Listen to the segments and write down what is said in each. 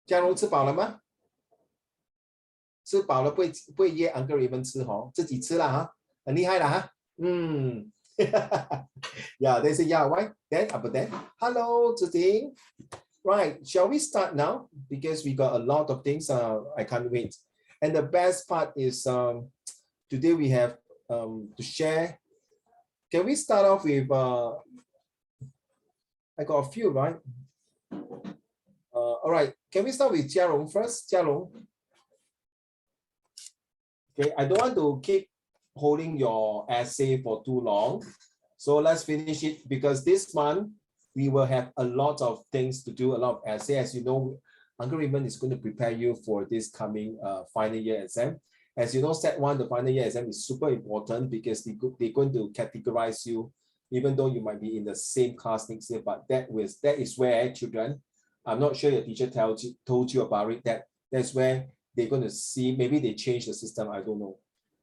嘉荣吃饱了吗？吃饱了不会噎 Uncle Raymond 吃哦，自己吃了哈，很厉害了哈。Yeah, they say yeah, why? Then but then, hello, Zhiting. Right, shall we start now? Because we got a lot of things. I can't wait. And the best part is today we have to share. Can we start off with? I got a few, right? All right. Can we start with Jia Rong first? Jia Rong. Okay, I don't want to keep holding your essay for too long. So let's finish it because this month we will have a lot of things to do, a lot of essay. As you know, Uncle Raymond is going to prepare you for this coming final year exam. As you know, Set 1, the final year exam is super important because they're going to categorize you, even though you might be in the same class next year. But that is where children, I'm not sure your teacher told you about it, that's where they're going to see, maybe they change the system, I don't know.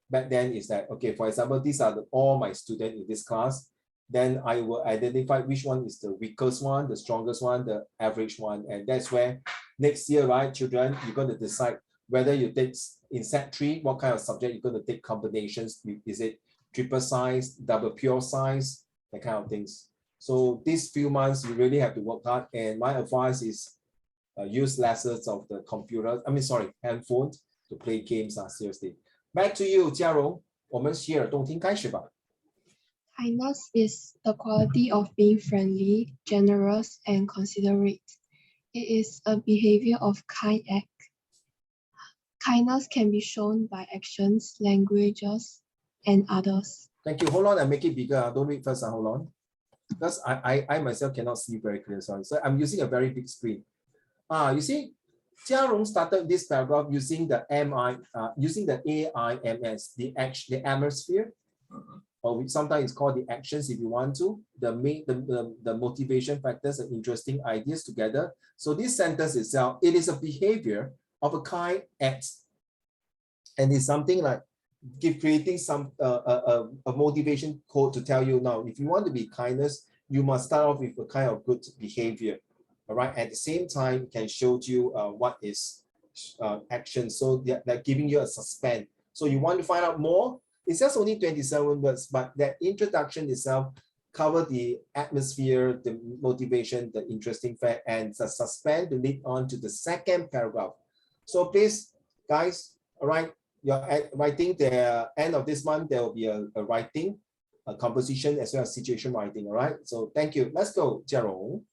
Back then is that, okay, for example, these are all my students in this class. Then I will identify which one is the weakest one, the strongest one, the average one. And that's where next year, right, children, you're going to decide whether you take in Set 3, what kind of subject you're going to take combinations. Is it triple science, double pure science, that kind of things. So these few months, you really have to work hard. And my advice is use lessons of the computer, handphone to play games. Seriously. Back to you, Jia Rong. 我们洗耳动听开始吧。Kindness is the quality of being friendly, generous, and considerate. It is a behavior of kind act. Kindness can be shown by actions, languages, and others. Thank you. Hold on, I make it bigger. Don't read first. Hold on. Because I myself cannot see very clear. Sorry. So I'm using a very big screen. You see, Jia Rong started this paragraph using the AIMS, the atmosphere, or sometimes it's called the actions if you want to, the motivation factors and interesting ideas together. So this sentence itself, it is a behavior of a kind act. And it's something like creating some a motivation code to tell you now, if you want to be kindness, you must start off with a kind of good behavior. All right. At the same time, it can show you what is action. So they're giving you a suspense. So you want to find out more? It's just only 27 words, but that introduction itself covers the atmosphere, the motivation, the interesting fact, and the suspense to lead on to the second paragraph. So please, guys, all right, you're writing the end of this month, there will be a writing, a composition, as well as situation writing, all right? So thank you. Let's go, Jia Rong.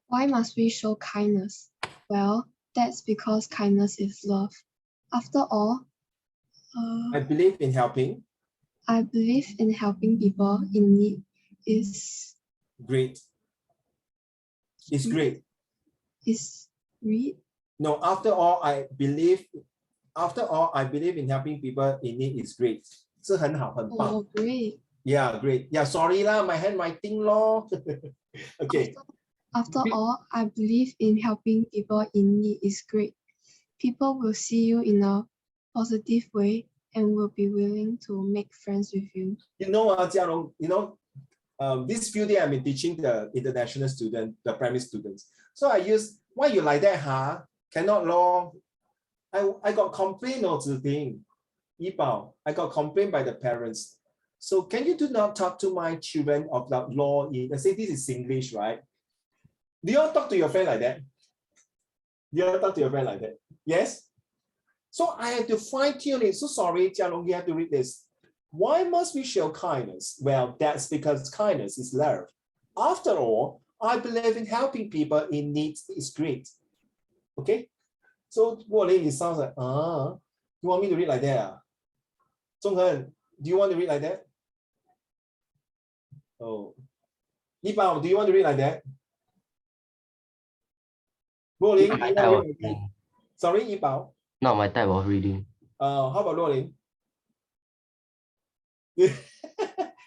Why must we show kindness? Well, that's because kindness is love. After all, I believe in helping. I believe in helping people in need is great. It's great. Is great. No, after all, I believe in helping people in need is great. 是很好，很棒。Oh, great. Yeah, great. Yeah, sorry lah, my handwriting law. Okay. After all, I believe in helping people in need is great. People will see you in a positive way and will be willing to make friends with you. You know, Jia Rong, you know, this few days I've been teaching the international students, the primary students. So I use, why you like that, huh? Cannot law. I got complaint or Zhiting. Yibao, I got complained by the parents. So can you do not talk to my children of the law? I say this is English, right? Do you all talk to your friend like that? Do you all talk to your friend like that? Yes? So I had to fine tune it. So sorry, Jia Rong, you have to read this. Why must we show kindness? Well, that's because kindness is love. After all, I believe in helping people in need is great. Okay? So Guolin, it sounds like, you want me to read like that? Zhonghen, do you want to read like that? Oh. Yibao, do you want to read like that? Guolin, do you want to read like that? Sorry, Yibao. Not my type of reading. How about Luolin?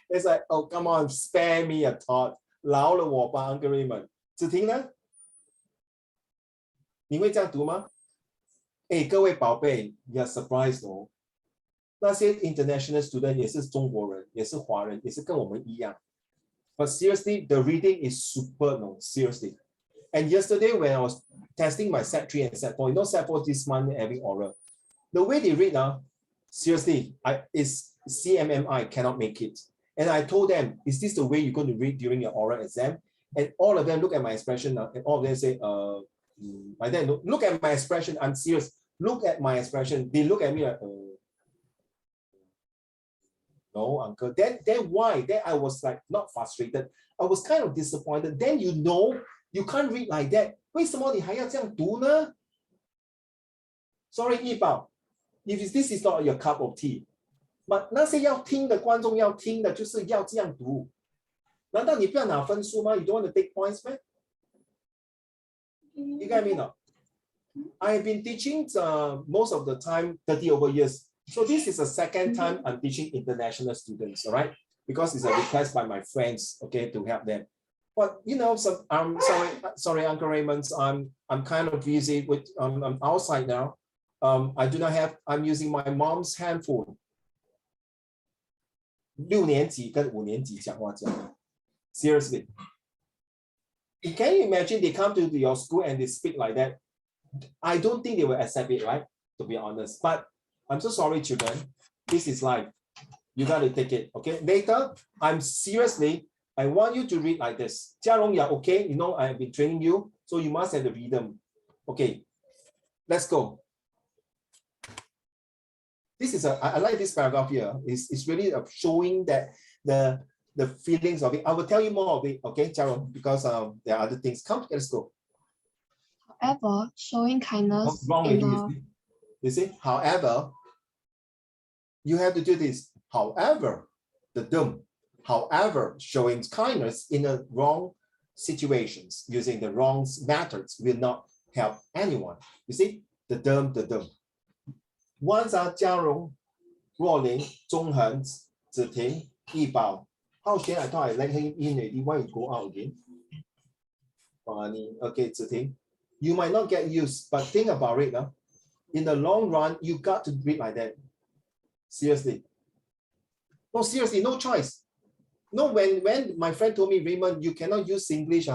It's like, oh, come on, spare me a thought. 饶了我吧 Uncle Raymond. 子婷呢？你会这样读吗？各位宝贝 you're surprised 哦。那些 international student 也是中国人，也是华人，也是跟我们一样。But seriously, the reading is super, no, seriously. And yesterday when I was testing my Set 3 and Set 4. You know, Set 4 this month having oral. The way they read now, seriously, is CMMI cannot make it. And I told them, is this the way you're going to read during your oral exam? And all of them look at my expression now, and all of them say, my dad, look at my expression, I'm serious. Look at my expression. They look at me like, no, uncle. Then why? Then I was like not frustrated. I was kind of disappointed. Then you know, you can't read like that. 为什么你还要这样读呢? Sorry, 一宝, if this is not your cup of tea, but 那些要听的观众要听的就是要这样读。难道你不要拿分数吗? You don't want to take points, man? You get me now? I've been teaching most of the time 30 over years. So this is the second time I'm teaching international students, all right? Because it's a request by my friends, okay, to help them. But you know, so I'm sorry, Uncle Raymond. I'm kind of busy with I'm outside now. I do not have. I'm using my mom's handphone. 6年级跟5年级讲话这样 Seriously. Can you imagine they come to your school and they speak like that? I don't think they will accept it, right? To be honest. But I'm so sorry, children. This is life. You got to take it, okay? Later, I want you to read like this. Jiarong, yeah, okay? You know, I've been training you, so you must have the rhythm. Okay, let's go. This is I like this paragraph here. It's really showing that the feelings of it. I will tell you more of it, okay, Jiarong, because there are other things. Come, let's go. However, showing kindness Wrong already, you see? However, you have to do this. However, however, showing kindness in the wrong situations, using the wrong methods will not help anyone. You see? The dumb. Ones are Jiarong, Ruolin, Zhonghen, Ziting, Yibao. How Xian, I thought I let him in already. Why you go out again? Funny. Okay, Ziting. You might not get used, but think about it. In the long run, you got to read like that. Seriously. No, seriously, no choice. No, when my friend told me, Raymond, you cannot use English,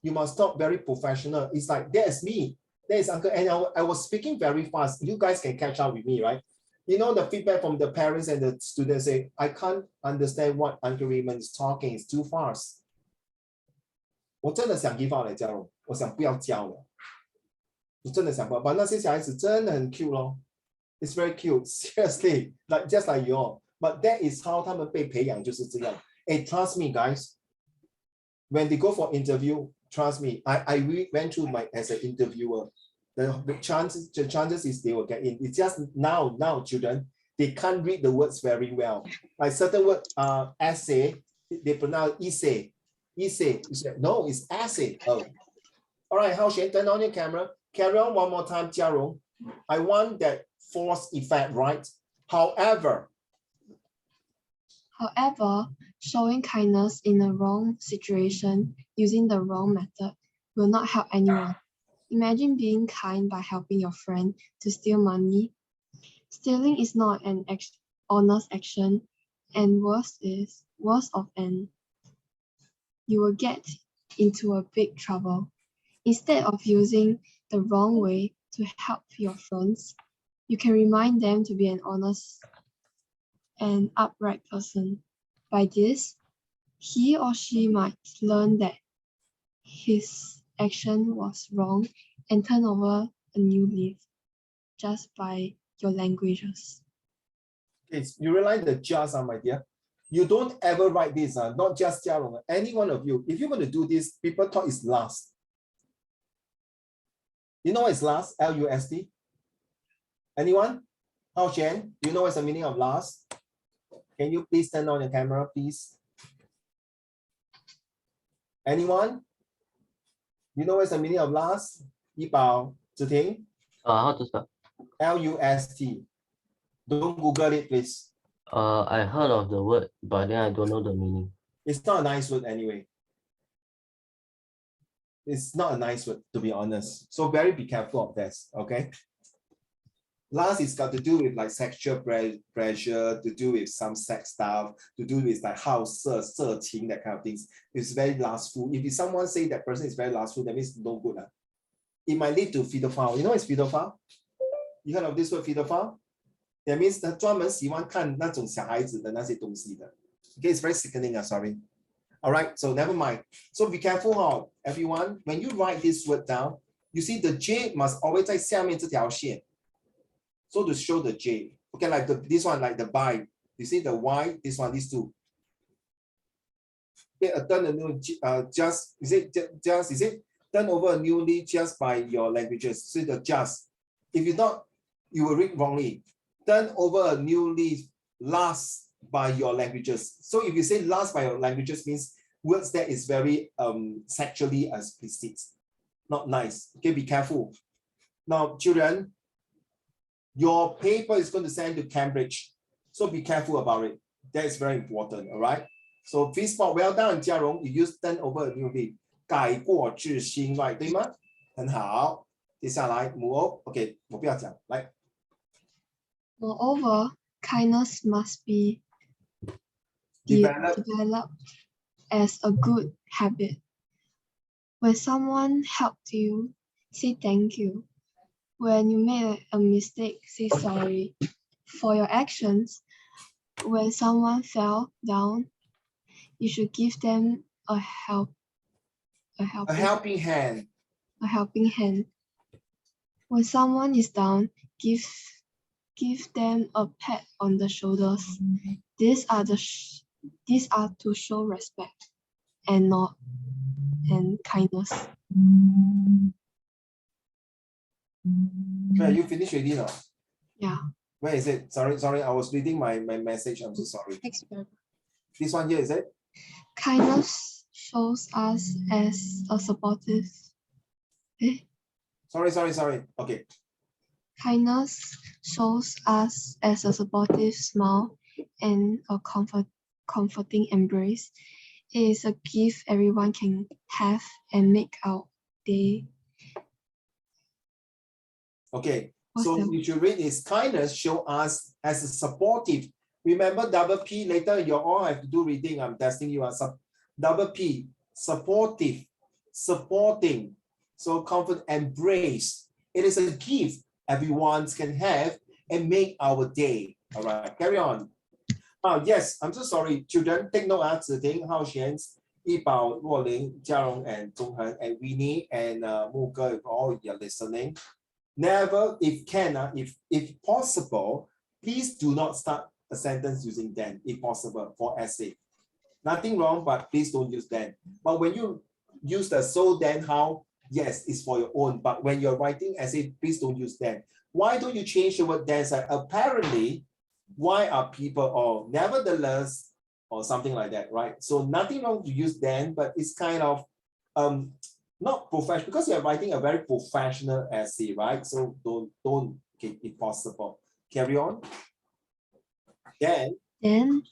you must talk very professional. It's like, there's me, there's Uncle, and I was speaking very fast. You guys can catch up with me, right? You know, the feedback from the parents and the students say, I can't understand what Uncle Raymond is talking, it's too fast. 我真的想 give up 了，嘉荣，我想不要教了。我真的想不到， but 那些小孩子真的很 cute 咯。It's very cute, seriously, like just like you all. But that is how 他们被培养就是这样。Hey, trust me, guys. When they go for interview, trust me, I went through as an interviewer. The chances is they will get in. It's just now, children, they can't read the words very well. Like certain word, essay, they pronounce essay. No, it's essay. Oh. All right, Hao Xuan, turn on your camera. Carry on one more time, Jiarong. I want that force effect, right? However, showing kindness in a wrong situation using the wrong method will not help anyone. Imagine being kind by helping your friend to steal money. Stealing is not an honest action, and worse of an, you will get into a big trouble. Instead of using the wrong way to help your friends, you can remind them to be an honest and upright person. By this, he or she might learn that his action was wrong and turn over a new leaf just by your languages. Okay, you realize the just, my dear. You don't ever write this, not just Jiarong. Any one of you, if you're going to do this, people thought it's last. You know what is last? L-U-S-T? Anyone? Hao Xuan, do you know what's the meaning of last? Can you please turn on your camera, please? Anyone? You know what's the meaning of last? Yibao, Ziting? How to spell? L-U-S-T. Don't Google it, please. I heard of the word, but then I don't know the meaning. It's not a nice word anyway. It's not a nice word, to be honest. So be careful of this, okay? Last is got to do with like sexual pressure, to do with some sex stuff, to do with like house, that kind of things. It's very lustful. If someone say that person is very lustful, that means no good. it might lead to pedophile. You know what is pedophile? You heard of this word pedophile? That means 他专门喜欢看那种小孩子的那些东西的。Okay, it's very sickening. Sorry. All right, so never mind. So be careful, everyone. When you write this word down, you see the J must always 在下面这条线. So to show the J. Okay, like this one, like the by. You see the Y, this one, these two. Okay, turn a new just is it turn over a new leaf just by your languages. See the just. If you not, you will read wrongly. Turn over a new leaf last by your languages. So if you say last by your languages means words that is very sexually explicit, not nice. Okay, be careful. Now, children, your paper is going to send to Cambridge, so be careful about it. That is very important. All right. So please spot well done, Jiarong. You use turn over a new leaf. 改过自新 right 对吗？很好。接下来 move. Okay, 我不要讲，来。Moreover, kindness must be developed as a good habit. When someone helped you, say thank you. When you made a mistake, say sorry for your actions. When someone fell down, you should give them a helping hand. When someone is down, give them a pat on the shoulders. These are to show respect and kindness. Yeah, you finished already now? Yeah. Where is it? Sorry, I was reading my message. I'm so sorry. This one here, is it? Kindness shows us as a supportive. Sorry. Okay. Kindness shows us as a supportive smile and a comforting embrace. It is a gift everyone can have and make our day. Okay, so you should read is kindness show us as a supportive. Remember double P, later you all have to do reading. I'm testing you as double P, supportive, supporting. So comfort, embrace. It is a gift everyone can have and make our day. All right, carry on. Yes, I'm so sorry, children. Take note, Ziting, Hao Xian's, Yibao, Luoling, Jiarong, and Zhonghen, and Winnie, and Mu Ge, if all you're listening. Never, if possible, please do not start a sentence using then, if possible, for essay. Nothing wrong, but please don't use then. But when you use the so then how, yes, it's for your own. But when you're writing essay, please don't use then. Why don't you change the word then? So apparently, why are people or nevertheless or something like that, right? So nothing wrong to use then, but it's kind of not professional because you're writing a very professional essay, right? So don't okay, if possible. Carry on. Then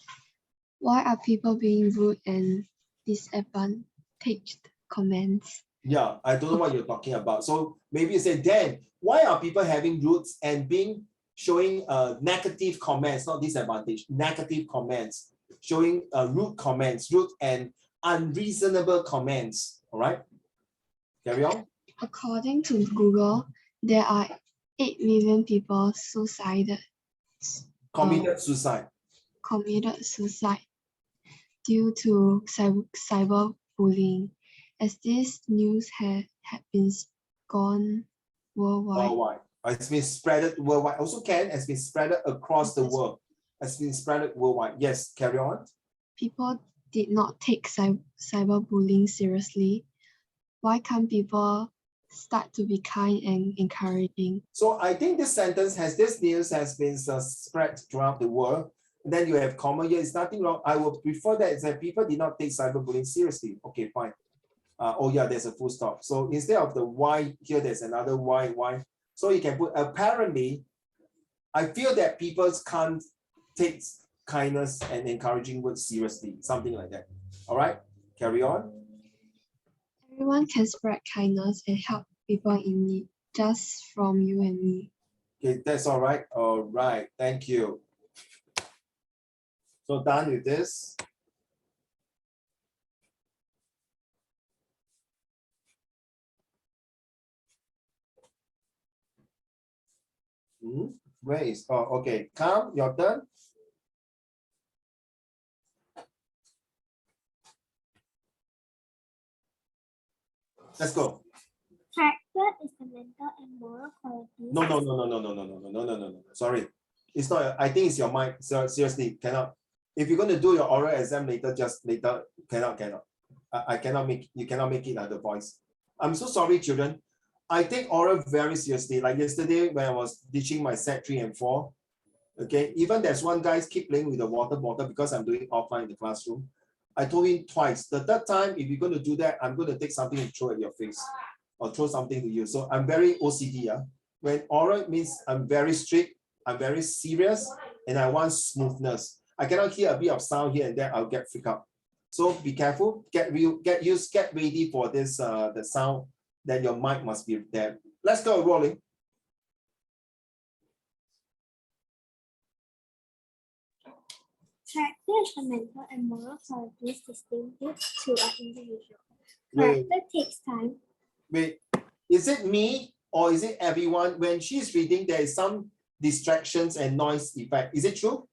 why are people being rude and disadvantaged? Comments. Yeah, I don't know what you're talking about. So maybe you say, then why are people having rude and showing negative comments, not disadvantage, negative comments, showing rude comments, rude and unreasonable comments. All right, carry on. According to Google, there are 8 million people Committed suicide due to cyberbullying, as this news had been gone worldwide. It's been spread worldwide. Also has been spread across the world. Has been spread worldwide. Yes, carry on. People did not take cyberbullying seriously. Why can't people start to be kind and encouraging? So I think this news has been spread throughout the world. And then you have comma here. It's nothing wrong. I would prefer that people did not take cyberbullying seriously. Okay, fine. Oh yeah, there's a full stop. So instead of the Y here, there's another Y. So you can put apparently. I feel that people can't take kindness and encouraging words seriously. Something like that. All right, carry on. Everyone can spread kindness and help people in need, just from you and me. Okay, that's all right. All right, thank you. So done with this. Where is, oh, okay. Calm, your turn. Let's go. Character is the mental and moral qualities. No. Sorry. It's not, I think it's your mic. So seriously, cannot. If you're going to do your oral exam later, just later, cannot. I cannot make, you cannot make it the voice. I'm so sorry, children. I take oral very seriously. Like yesterday when I was teaching my set 3 and 4, okay, even there's one guy keep playing with the water bottle because I'm doing offline in the classroom. I told him twice. The third time, if you're going to do that, I'm going to take something and throw at your face or throw something to you. So I'm very OCD. When oral means I'm very strict, I'm very serious, and I want smoothness. I cannot hear a bit of sound here and there, I'll get freaked out. So be careful, get ready for this, the sound that your mic must be there. Let's go, rolling. Character is the mental and moral qualities distinctive to an individual. Wait. Character takes time. Wait, is it me or is it everyone? When she's reading, there is some distractions and noise effect. Is it true?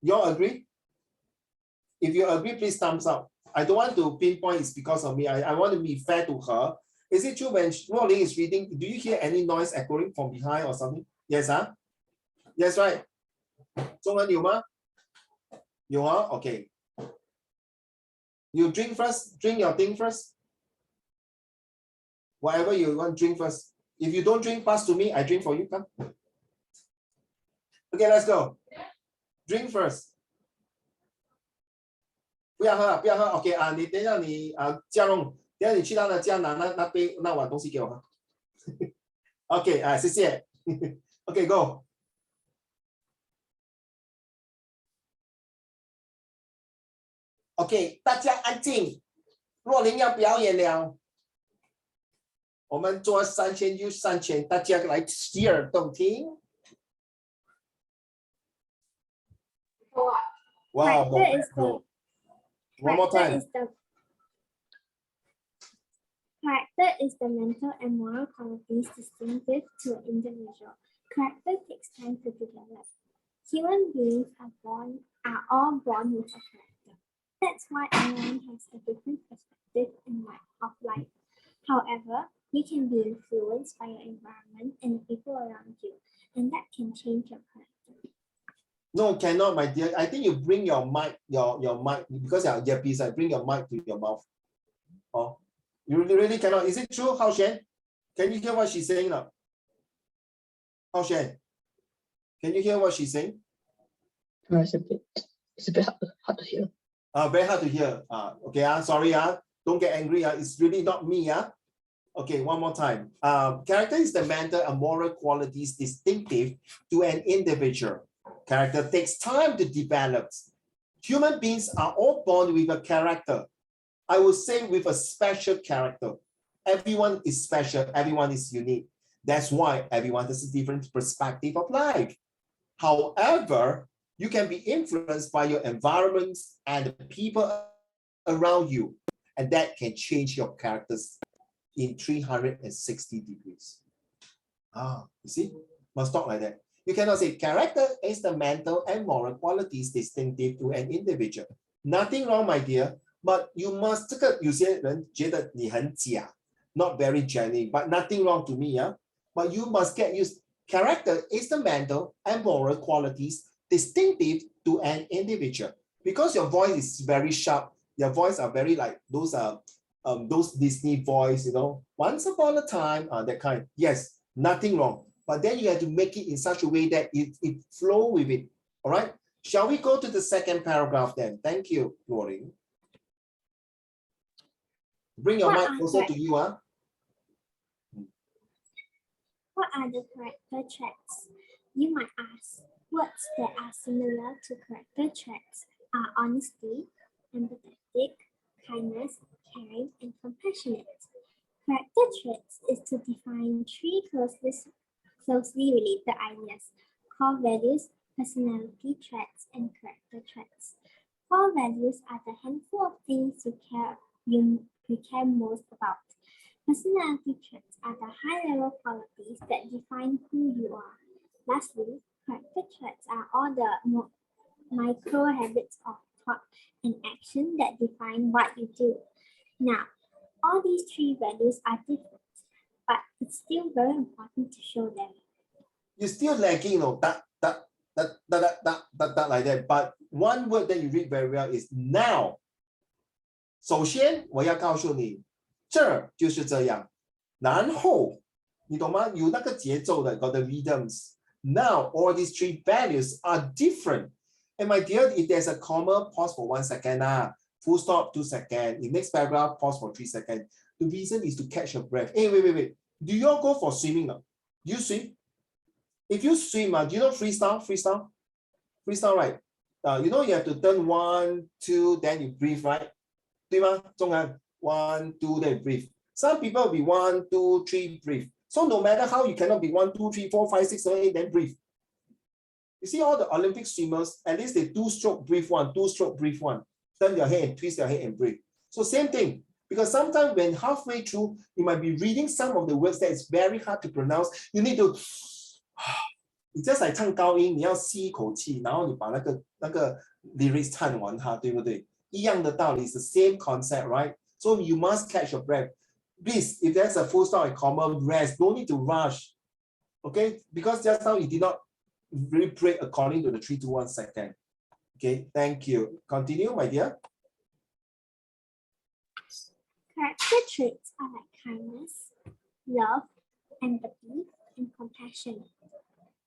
You all agree? If you agree, please thumbs up. I don't want to pinpoint it's because of me. I want to be fair to her. Is it true when Rolling is reading, do you hear any noise echoing from behind or something? Yes, huh? Yes, right. 中文有吗？有啊 Okay. You drink first, drink your thing first. Whatever you want, drink first. If you don't drink, pass to me. I drink for you. Come. Okay, let's go. Drink first. 不要喝，不要喝。OK 啊，你等一下你家弄，等一下你去他的家拿那杯那碗东西给我喝。OK 啊，谢谢。OK go。OK， 大家安静。若琳要表演了。我们做3000又3000，大家来洗耳动听。Wow. One more time. Character is the mental and moral qualities distinctive to an individual. Character takes time to develop. Human beings are all born with a character. That's why everyone has a different perspective of life. However, you can be influenced by your environment and the people around you, and that can change your character. No, cannot, my dear. I think you bring your mic, your mic, because you have earpiece, I bring your mic to your mouth. Oh, you really cannot. Is it true, Hao Shen? Can you hear what she's saying now? Hao Shen, can you hear what she's saying? It's a bit hard to hear. Very hard to hear. Okay, sorry, don't get angry. It's really not me. Okay, one more time. Character is the mental and moral qualities distinctive to an individual. Character takes time to develop. Human beings are all born with a character. I would say with a special character. Everyone is special. Everyone is unique. That's why everyone has a different perspective of life. However, you can be influenced by your environment and the people around you, and that can change your characters in 360 degrees. You see, must talk like that. You cannot say character is the mental and moral qualities distinctive to an individual. Nothing wrong, my dear, but you must, 这个有些人觉得你很假, not very genuine, but nothing wrong to me, but you must get used. Character is the mental and moral qualities distinctive to an individual. Because your voice is very sharp, your voice are very like those Disney voice, you know, once upon a time, that kind. Yes, nothing wrong. But then you have to make it in such a way that it flow with it. All right. Shall we go to the second paragraph then? Thank you, Lauren. Bring your mic closer to you, What are the character traits? You might ask. Words that are similar to character traits are honesty, empathetic, kindness, caring, and compassionate. Character traits is to define three closely related ideas: core values, personality traits, and character traits. Core values are the handful of things you care most about. Personality traits are the high-level qualities that define who you are. Lastly, character traits are all the micro habits of thought and action that define what you do. Now, all these three values are different, but it's still very important to show them. You're still lacking, you know, that like that. But one word that you read very well is now. 首先我要告诉你，这就是这样。然后，你懂吗？有那个节奏的 got the rhythms. Now all these three values are different. And my dear, if there's a comma, pause for 1 second. Full stop, 2 seconds. In next paragraph, pause for 3 seconds. The reason is to catch your breath. Hey, wait. Do you all go for swimming now? Do you swim? If you swim, do you know freestyle? Freestyle, right? You know you have to turn 1, 2, then you breathe, right? 对吗？中文 1, 2, then breathe. Some people will be 1, 2, 3, breathe. So no matter how, you cannot be 1, 2, 3, 4, 5, 6, 7, 8, then breathe. You see all the Olympic swimmers, at least they 2-stroke breathe 1, 2-stroke breathe 1. Turn your head and twist your head and breathe. So same thing. Because sometimes when halfway through, you might be reading some of the words that is very hard to pronounce. You need to it's just like 唱高音，你要吸一口气，然后你把那个 lyrics 唱完它，对不对？一样的道理 is the same concept, right? So you must catch your breath. Please, if there's a full stop and comma, rest. Don't need to rush. Okay? Because just now you did not really break according to the 3 to 1 second. Okay, thank you. Continue, my dear. Character traits are like kindness, love, empathy, and compassion.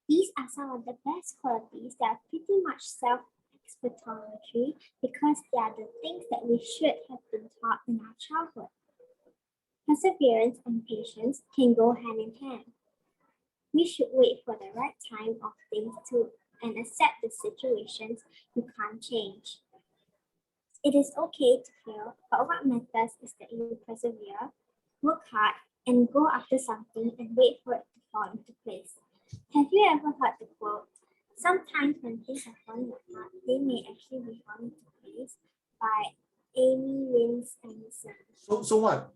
These are some of the best qualities that are pretty much self-explanatory because they are the things that we should have been taught in our childhood. Perseverance and patience can go hand in hand. We should wait for the right time of things too and accept the situations you can't change. It is okay to fail, but what matters is that you persevere, work hard, and go after something and wait for it to fall into place. Have you ever heard the quote, "Sometimes when things are falling apart, they may actually be falling into place," by Amy Wins Anderson? So what?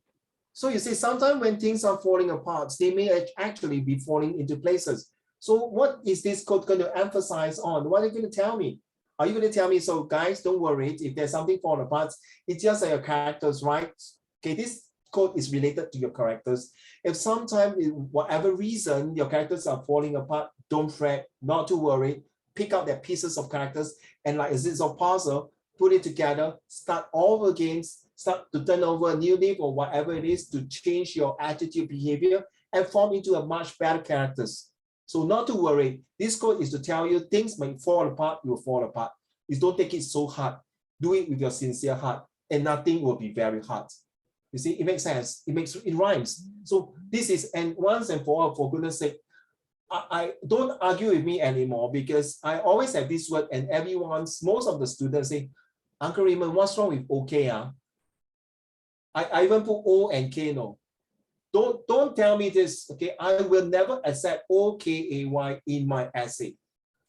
So you say sometimes when things are falling apart, they may actually be falling into places. So what is this quote going to emphasize on? What are you going to tell me? Are you going to tell me, so guys, don't worry, if there's something falling apart, it's just your characters, right? Okay, this quote is related to your characters. If sometimes, whatever reason, your characters are falling apart, don't fret, not to worry. Pick up their pieces of characters and like a zigzag puzzle, put it together, start all again, start to turn over a new leaf or whatever it is to change your attitude, behavior, and form into a much better characters. So not to worry. This quote is to tell you things may fall apart, you will fall apart. You don't take it so hard. Do it with your sincere heart, and nothing will be very hard. You see, it makes sense. It rhymes. So this is, and once and for all, for goodness sake, I don't argue with me anymore because I always have this word, and most of the students say, "Uncle Raymond, what's wrong with okay?" I even put O and K, no. Don't tell me this, okay? I will never accept OKAY in my essay.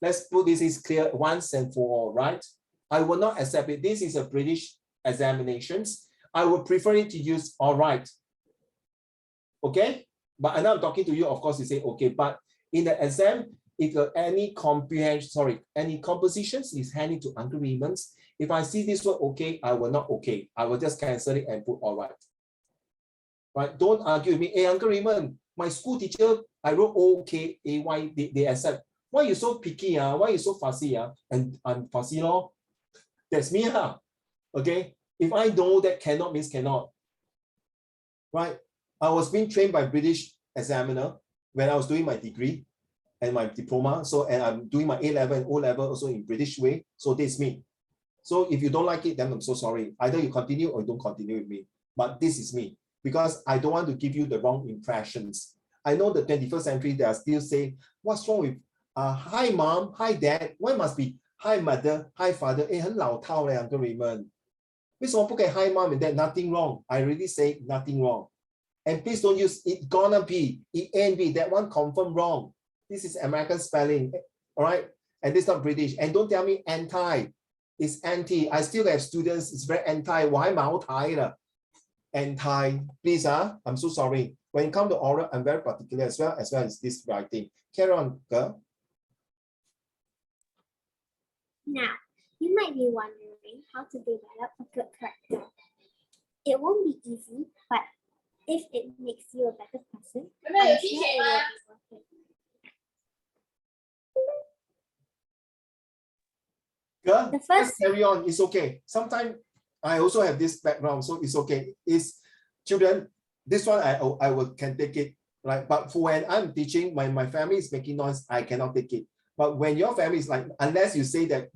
Let's put this is clear once and for all, right? I will not accept it. This is a British examinations. I would prefer it to use all right. Okay? But I'm not talking to you, of course, you say okay, but in the exam, if any compositions is handed to Uncle Raymond's, if I see this word okay, I will not okay. I will just cancel it and put all right. Right? Don't argue with me. Hey, Uncle Raymond, my school teacher, I wrote OKAY, they accept. Why you so picky? Why you so fussy? And I'm fussy, no? That's me. Okay? If I know that cannot means cannot. Right? I was being trained by British examiner when I was doing my degree and my diploma. So, and I'm doing my A-level and O-level also in British way. So this is me. So if you don't like it, then I'm so sorry. Either you continue or you don't continue with me. But this is me. Because I don't want to give you the wrong impressions. I know the 21st century, they are still saying, what's wrong with hi mom, hi dad? Why must be hi mother, hi father? 很老套嘞 Uncle Raymond. 为什么不可以 hi mom and dad? Nothing wrong. I really say nothing wrong. And please don't use it gonna be, it ain't be. That one confirm wrong. This is American spelling, all right? And this is not British. And don't tell me anti. It's anti. I still have students, it's very anti. Why 茅台了? Anti, please, I'm so sorry. When it comes to oral, I'm very particular as well as this writing. Carry on, girl. Now, you might be wondering how to develop a good character. It won't be easy, but if it makes you a better person, I'm sure it will be worth it. Girl, The let's first- carry on. It's okay. Sometimes I also have this background, so it's okay. It's children. This one I will can take it, right? But for when I'm teaching, my family is making noise, I cannot take it. But when your family is like, unless you say that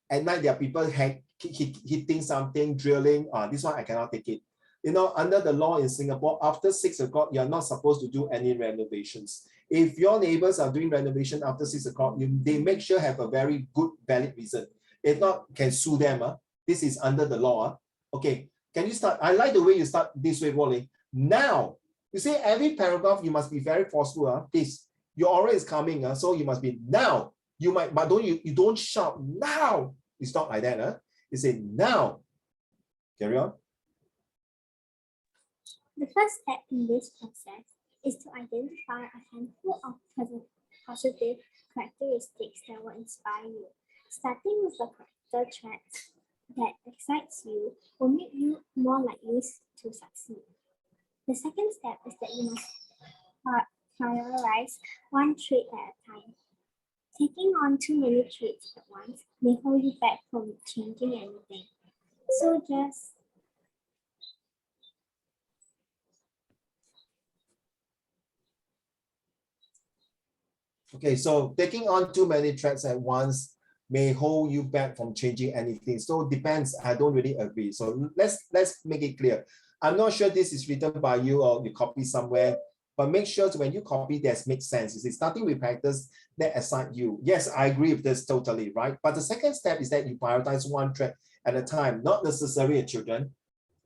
at night there are people hitting something, drilling, this one I cannot take it. You know, under the law in Singapore, after 6 o'clock, you're not supposed to do any renovations. If your neighbors are doing renovation after 6 o'clock, they make sure have a very good, valid reason. If not, can sue them. This is under the law. Okay, can you start? I like the way you start this way, Wally. Now, you say every paragraph, you must be very forceful. Please, your oral is coming, so you must be now. You might, but you don't shout now. It's not like that. You say now. Carry on. The first step in this process is to identify a handful of positive characteristics that will inspire you. Starting with the character traits that excites you will make you more likely to succeed. The second step is that you must prioritize one trait at a time. Taking on too many traits at once may hold you back from changing anything. So just Okay, so taking on too many traits at once may hold you back from changing anything. So it depends. I don't really agree. So let's make it clear. I'm not sure this is written by you or you copy somewhere, but make sure when you copy, that makes sense. You see, starting with characters that excite you. Yes, I agree with this totally, right? But the second step is that you prioritize one trait at a time, not necessarily children.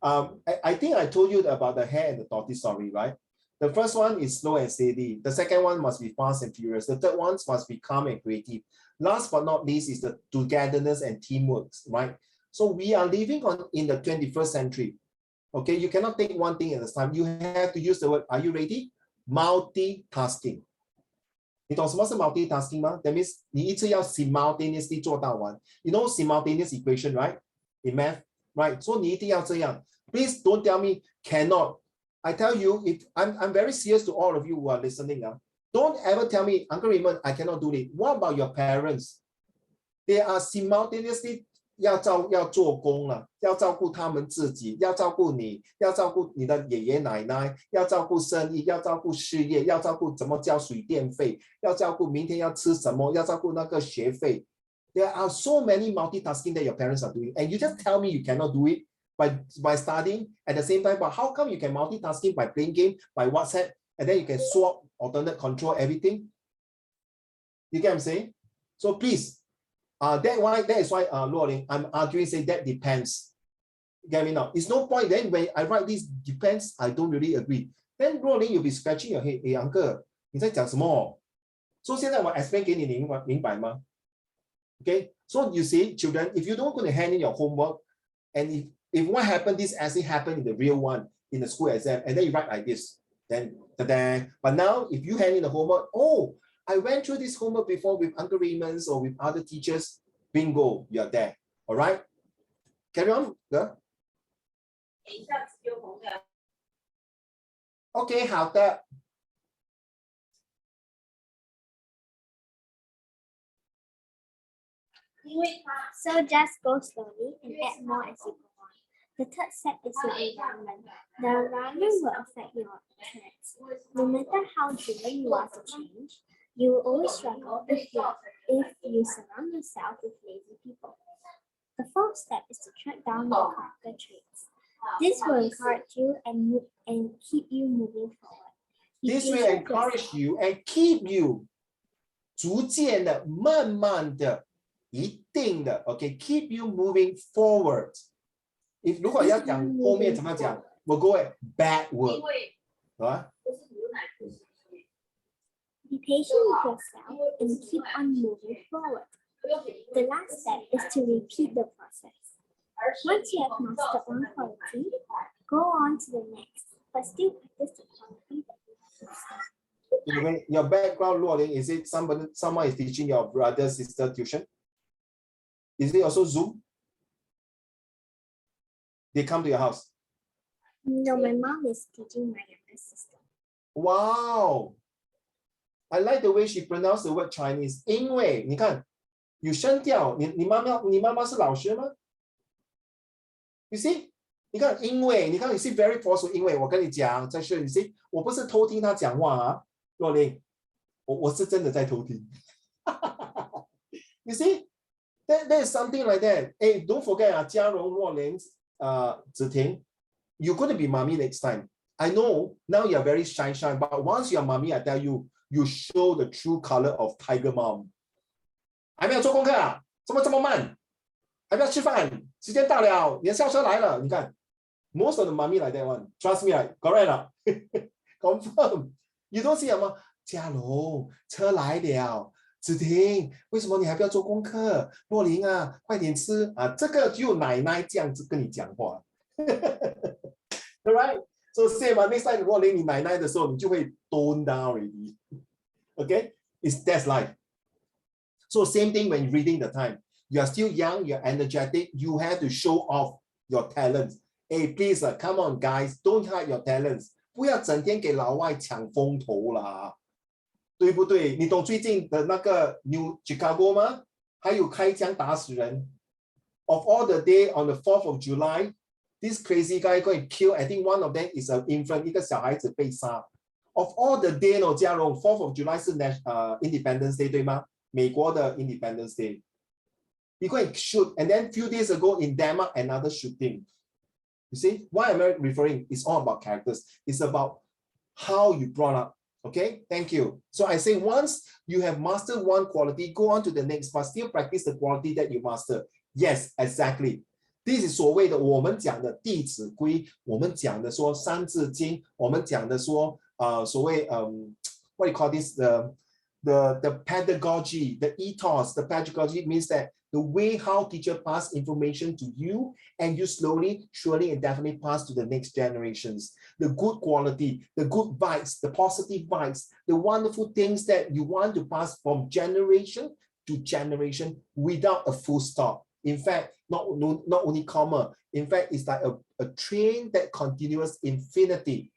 I think I told you about the hare and the tortoise story, right? The first one is slow and steady. The second one must be fast and furious. The third one must be calm and creative. Last but not least is the togetherness and teamwork, right? So we are living in the 21st century. Okay, you cannot take one thing at a time. You have to use the word, are you ready? Multitasking. 你懂什么是 multitasking 吗？ That means 你一次要 simultaneously 做到完。You know simultaneous equation, right? In math, right? So 你一定要这样。Please don't tell me cannot. I tell you, if I'm very serious to all of you who are listening. Don't ever tell me, Uncle Raymond, I cannot do it. What about your parents? They are simultaneously 要做工了，要照顾他们自己，要照顾你，要照顾你的爷爷奶奶，要照顾生意，要照顾事业，要照顾怎么交水电费，要照顾明天要吃什么，要照顾那个学费。There are so many multitasking that your parents are doing, and you just tell me you cannot do it by studying at the same time. But how come you can multitasking by playing game, by WhatsApp, and then you can swap, alternate, control everything? You get what I'm saying? So please. That is why Luoling, I'm arguing, say that depends. Get me now? It's no point then when I write this depends, I don't really agree. Then Luoling, you'll be scratching your head. Hey, uncle, 你在讲什么? So 现在我 explain 给你明白吗? Okay, so you see, children, if you don't go to hand in your homework, and if what happened, this essay happened in the real one, in the school exam, and then you write like this, then ta-da. But now, if you hand in the homework, oh, I went through this homework before with Uncle Raymond's or with other teachers. Bingo, you're there. All right? Carry on. Yeah? Okay, 好的. So just go slowly and add more as you go on. The third step is your environment. The environment will affect your traits. No matter how driven you are to change, you will always struggle if you surround yourself with lazy people. The fourth step is to track down your character traits. This will encourage you and keep you moving forward. This will encourage you and keep you 逐渐的、慢慢的、一定的 ，OK, keep you moving forward. If 如果要讲后面怎么讲 ，we'll go backward. 啊？ Be patient with yourself and keep on moving forward. The last step is to repeat the process. Once you have mastered one quality, go on to the next, but still practice the quality that you have. Your background, Luoling, is it someone is teaching your brother, sister tuition? Is it also Zoom? They come to your house? No, my mom is teaching my younger sister. Wow. I like the way she pronounced the word Chinese. 因为你看，有声调，你妈妈是老师吗？ You see？ 你看，因为你看，you see very forceful。因为我跟你讲，在这 you see， 我不是偷听他讲话啊，若琳，我是真的在偷听。You see， there is something like that. Hey, don't forget 啊，嘉荣、若琳、子婷 ，you're going to be mommy next time. I know now you're very shy, but once you're mommy, I tell you, you show the true color of tiger mom. 还没有做功课啊？怎么这么慢？还不要吃饭？时间到了，你的校车来了。你看 ，most of the mommy like that one. Trust me, like correct 啦，confirm. You don't see 吗？嘉荣，车来了。子婷，为什么你还不要做功课？若琳啊，快点吃啊！这个只有奶奶这样子跟你讲话。Alright, so same 啊 ，next time 若琳你奶奶的时候，你就会 tone down already. Okay, it's that's life. So same thing when reading the time. You are still young, you're energetic, you have to show off your talents. Hey, please, come on, guys, don't hide your talents. 不要整天给老外抢风头啦，对不对？你懂最近的那个 New Chicago 吗？还有开枪打死人。Of all the day on the 4th of July, this crazy guy going to kill. I think one of them is an infant, 一个小孩子被杀。Of all the day, no, 嘉荣 4th of July 是Independence Day 对吗？美国的 Independence Day. You go and shoot, and then few days ago in Denmark, another shooting. You see, why am I referring? It's all about characters. It's about how you brought up. Okay, thank you. So I say once you have mastered one quality, go on to the next, but still practice the quality that you master. Yes, exactly. This is 所谓的我们讲的《弟子规》，我们讲的说《三字经》，我们讲的说所谓what do you call this the pedagogy, the ethos, the pedagogy means that the way how teacher pass information to you, and you slowly, surely, and definitely pass to the next generations. The good quality, the good vibes, the positive vibes, the wonderful things that you want to pass from generation to generation without a full stop. In fact, not only comma. In fact, it's like a train that continues infinity.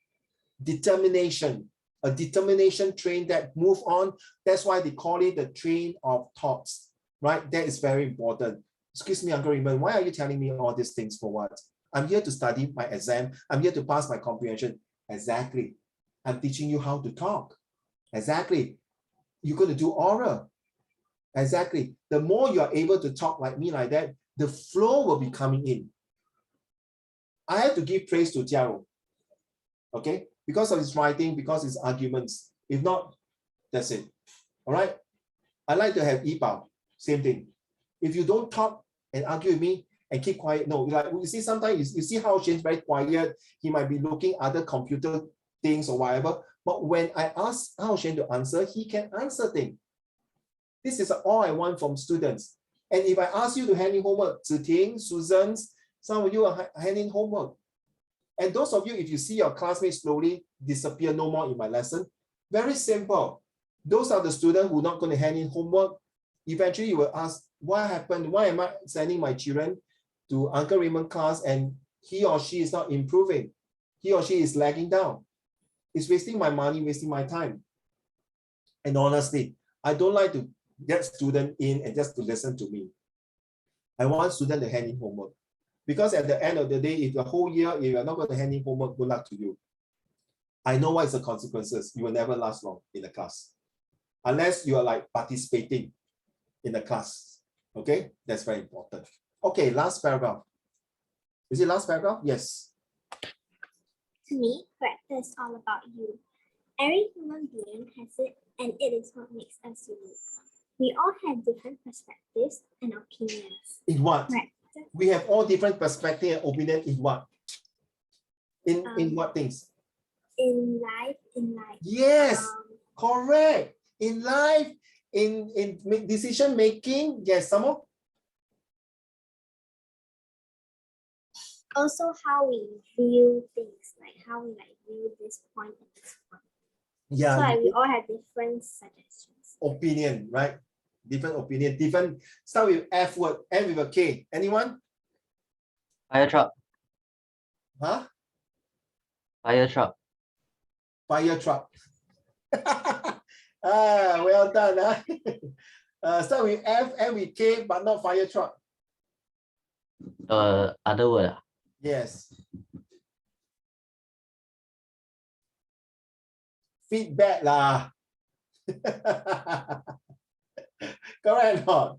Determination. A determination train that move on. That's why they call it the train of thoughts, right? That is very important. Excuse me, Uncle Raymond, why are you telling me all these things for what? I'm here to study my exam. I'm here to pass my comprehension. Exactly. I'm teaching you how to talk. Exactly. You're going to do oral. Exactly. The more you are able to talk like me like that, the flow will be coming in. I have to give praise to Jiao. Okay? Because of his writing, because of his arguments. If not, that's it. All right? I like to have Yipao. Same thing. If you don't talk and argue with me and keep quiet, no, like you see sometimes you see how Shane's very quiet. He might be looking other computer things or whatever. But when I ask Hao Shen to answer, he can answer things. This is all I want from students. And if I ask you to hand in homework, Ziting, Susan, some of you are handing homework. And those of you, if you see your classmates slowly disappear, no more in my lesson, very simple. Those are the students who are not going to hand in homework. Eventually, you will ask, what happened? Why am I sending my children to Uncle Raymond class and he or she is not improving? He or she is lagging down. It's wasting my money, wasting my time. And honestly, I don't like to get students in and just to listen to me. I want students to hand in homework. Because at the end of the day, if the whole year, if you're not going to hand in homework, good luck to you. I know what is the consequences. You will never last long in the class. Unless you are like participating in the class. Okay, that's very important. Okay, last paragraph. Is it last paragraph? Yes. To me, character is all about you. Every human being has it, and it is what makes us unique. We all have different perspectives and opinions. In what? Character. We have all different perspective and opinion in what? In what things? In life. Yes, correct. In life, in decision making. Yes, some more. Also, how we view things, like how we view this point and this point. Yeah. So we all have different suggestions. Opinion, right? Different opinion, different. Start with F word, end with a K. Anyone? Fire truck. Huh? Fire truck. Fire truck. Well done. Start with F, end with K, but not fire truck. Other word. Yes. Feedback lah. Correct or not?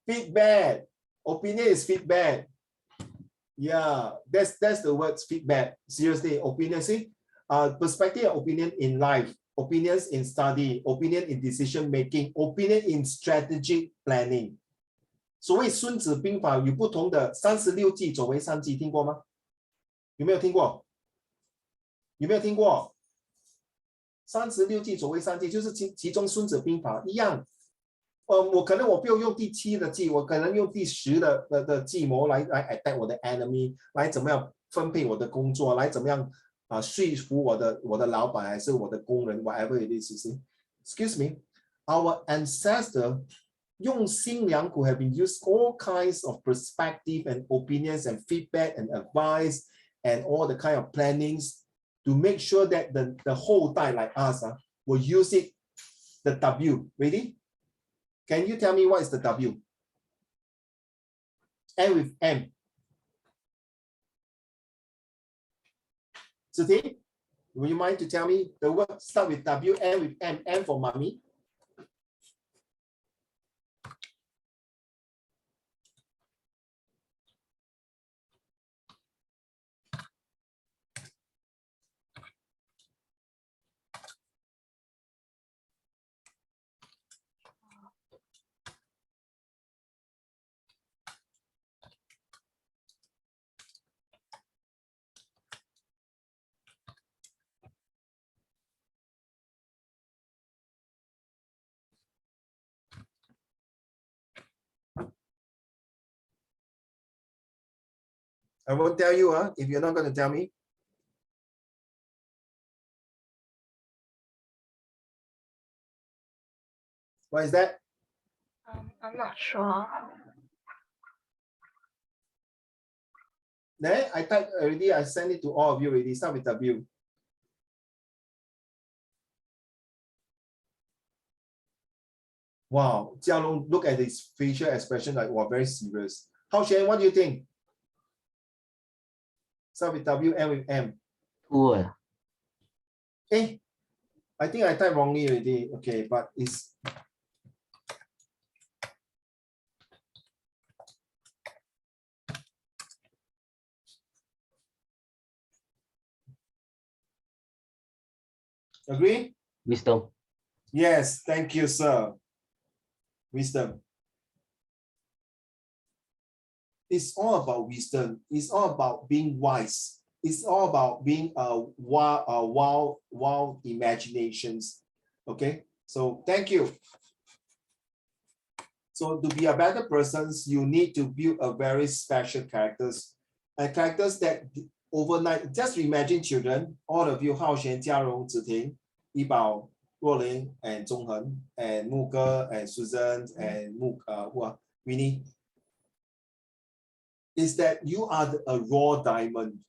Feedback. Opinion is feedback. Yeah, that's the words feedback. Seriously, opinion. See, perspective and opinion in life, opinions in study, opinion in decision making, opinion in strategic planning. 所谓孙子兵法有不同的36计，走为上计，听过吗？有没有听过？有没有听过？36计，走为上计，就是其中孙子兵法一样。我可能我不用第7的计，我可能用第10的计谋来 attack 我的 enemy， 来怎么样分配我的工作，来怎么样说服我的老板还是我的工人 ，whatever it is. Excuse me, our ancestor 用心良苦 have been used all kinds of perspective and opinions and feedback and advice and all the kind of plannings to make sure that the 后代 like us will use it. The W, ready? Can you tell me what is the W? End with M. Today, will you mind to tell me the word start with W, end with M, M for mommy? I won't tell you if you're not going to tell me. What is that? I'm not sure. There, I typed already. I sent it to all of you already. Start with W. Wow, Jialong, look at his facial expression like, wow, very serious. Hao Xuan, what do you think? Start with W, end with M. 2 word. I think I typed wrongly already. Okay, but it's agree? Wisdom. Yes, thank you, sir. Wisdom. It's all about wisdom. It's all about being wise. It's all about being wild imaginations. Okay, so thank you. So to be a better person, you need to build a very special characters and characters that overnight. Just imagine children, all of you, Hao Xuan, Jiarong, Ziting, Yibao, Ruoling, and Zhonghen, and Muge, and Susan, and Winnie. Is that you are a raw diamond.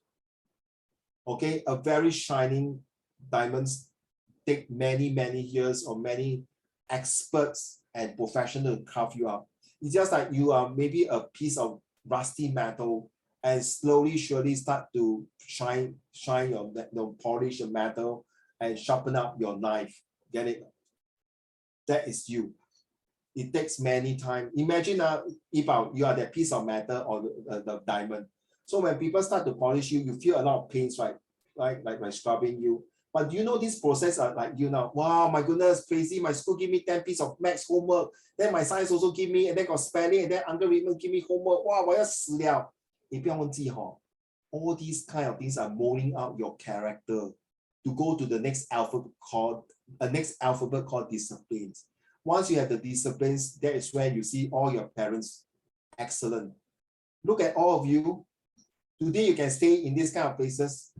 Okay, a very shining diamonds take many years or many experts and professionals to carve you up. It's just like you are maybe a piece of rusty metal and slowly surely start to shine your polish the metal and sharpen up your knife. Get it? That is you. It takes many time. Imagine if you are that piece of metal or the diamond. So when people start to polish you, you feel a lot of pains, right? Like when scrubbing you. But do you know this process are like you now? Wow, my goodness, crazy. My school give me 10 pieces of maths homework. Then my science also give me, and then got spelling, and then algorithm give me homework. Wow, 我要死了。你不要忘记all these kind of things are molding out your character to go to the next alphabet called disciplines. Once you have the disciplines, that is when you see all your parents excellent. Look at all of you. Today you can stay in these kind of places.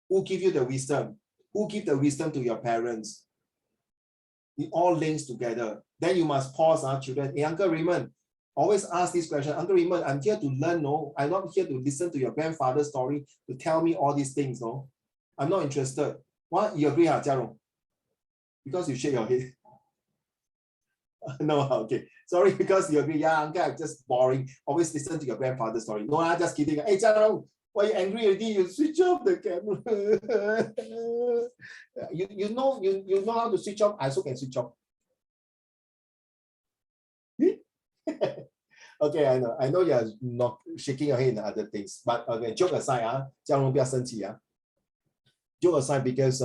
Who give you the wisdom? Who give the wisdom to your parents? It all links together. Then you must pause, children. Hey, Uncle Raymond, always ask this question. Uncle Raymond, I'm here to learn, no? I'm not here to listen to your grandfather's story to tell me all these things, no? I'm not interested. What? You agree, Jia Rong? Because you shake your head. No, okay. Sorry, because you agree. Yeah, Uncle, I'm just boring. Always listen to your grandfather's story. No, I'm just kidding. Hey, Jia Rong, why you angry already? You switch off the camera. you know how to switch off. I also can switch off. Okay, I know you're not shaking your head in other things, but okay, joke aside, Jia Rong 不要生气 Joke aside, because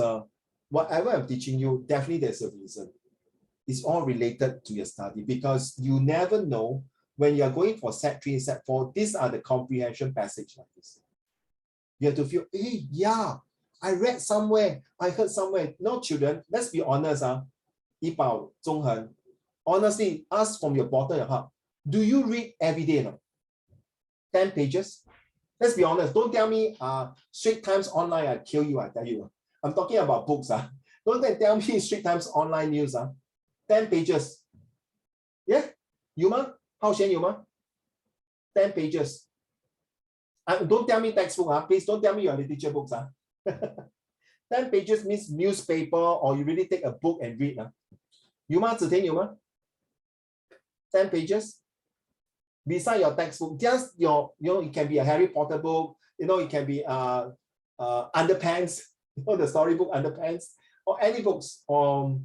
whatever I'm teaching you, definitely there's a reason. It's all related to your study, because you never know when you're going for set 3 and set 4, these are the comprehension passage like this. You have to feel, hey, yeah, I read somewhere, I heard somewhere. No, children, let's be honest, Yipao, Zhonghen, honestly, ask from your bottom of your heart, do you read every day? No? 10 pages? Let's be honest, don't tell me Straits Times Online, I kill you, I tell you. I'm talking about books. Don't tell me Straits Times Online news. 10 pages. Yeah? You ma? How Shen you ma? 10 pages. Don't tell me textbook. Please don't tell me your literature books. 10 pages means newspaper, or you really take a book and read. You ma? Ziting, you ma? 10 pages? Beside your textbook, just your, it can be a Harry Potter book, it can be Underpants, the storybook Underpants, or any books, or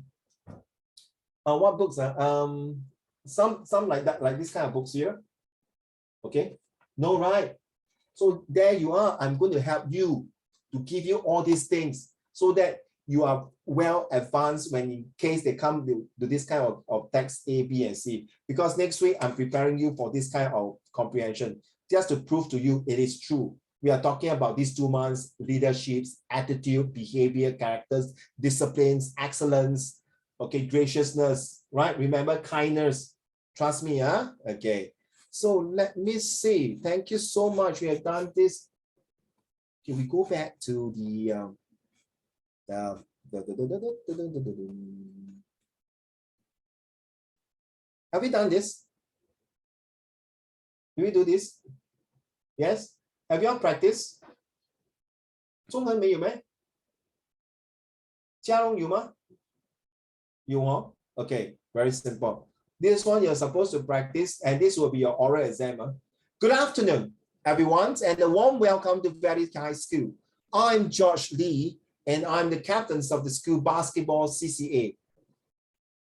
what books? Some like that, like this kind of books here. Okay, no, right? So there you are. I'm going to help you to give you all these things so that you are well advanced when in case they come to this kind of text A, B, and C. Because next week I'm preparing you for this kind of comprehension, just to prove to you it is true. We are talking about these 2 months: leaderships, attitude, behavior, characters, disciplines, excellence, okay, graciousness, right? Remember, kindness. Trust me, Okay. So let me see. Thank you so much. We have done this. Can we go back to the have we done this? Do we do this? Yes? Have you all practiced? 中文没有咩? 嘉荣有吗? 有哦? Okay, very simple. This one you're supposed to practice, and this will be your oral exam. Good afternoon, everyone, and a warm welcome to Valley High School. I'm George Lee, and I'm the captain of the school basketball CCA.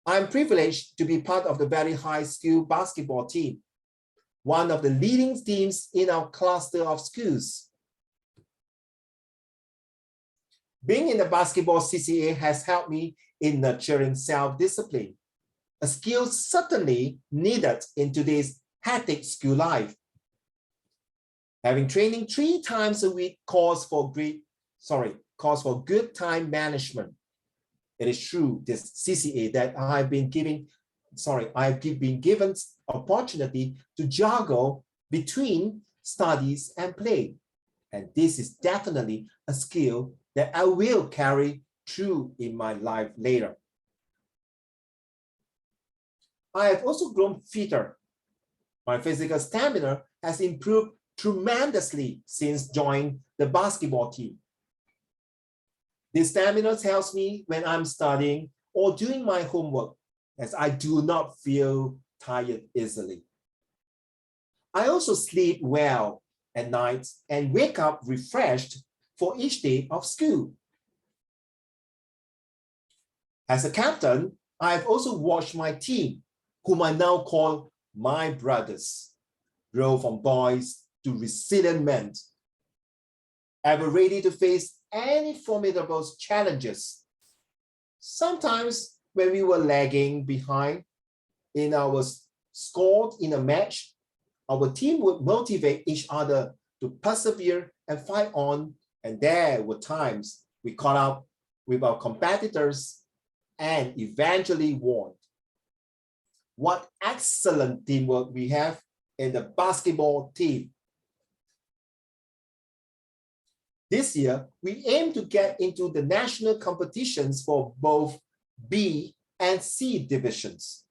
I'm privileged to be part of the Valley High School basketball team, one of the leading teams in our cluster of schools. Being in the basketball CCA has helped me in nurturing self-discipline, a skill certainly needed in today's hectic school life. Having training 3 times a week calls for good time management. It is true, this CCA that I've been given opportunity to juggle between studies and play. And this is definitely a skill that I will carry through in my life later. I have also grown fitter. My physical stamina has improved tremendously since joining the basketball team. This stamina helps me when I'm studying or doing my homework, as I do not feel tired easily. I also sleep well at night and wake up refreshed for each day of school. As a captain, I've also watched my team, whom I now call my brothers, grow from boys to resilient men, ever ready to face any formidable challenges. Sometimes when we were lagging behind in our score in a match, our team would motivate each other to persevere and fight on, and there were times we caught up with our competitors and eventually won. What excellent teamwork we have in the basketball team. This year, we aim to get into the national competitions for both B and C divisions.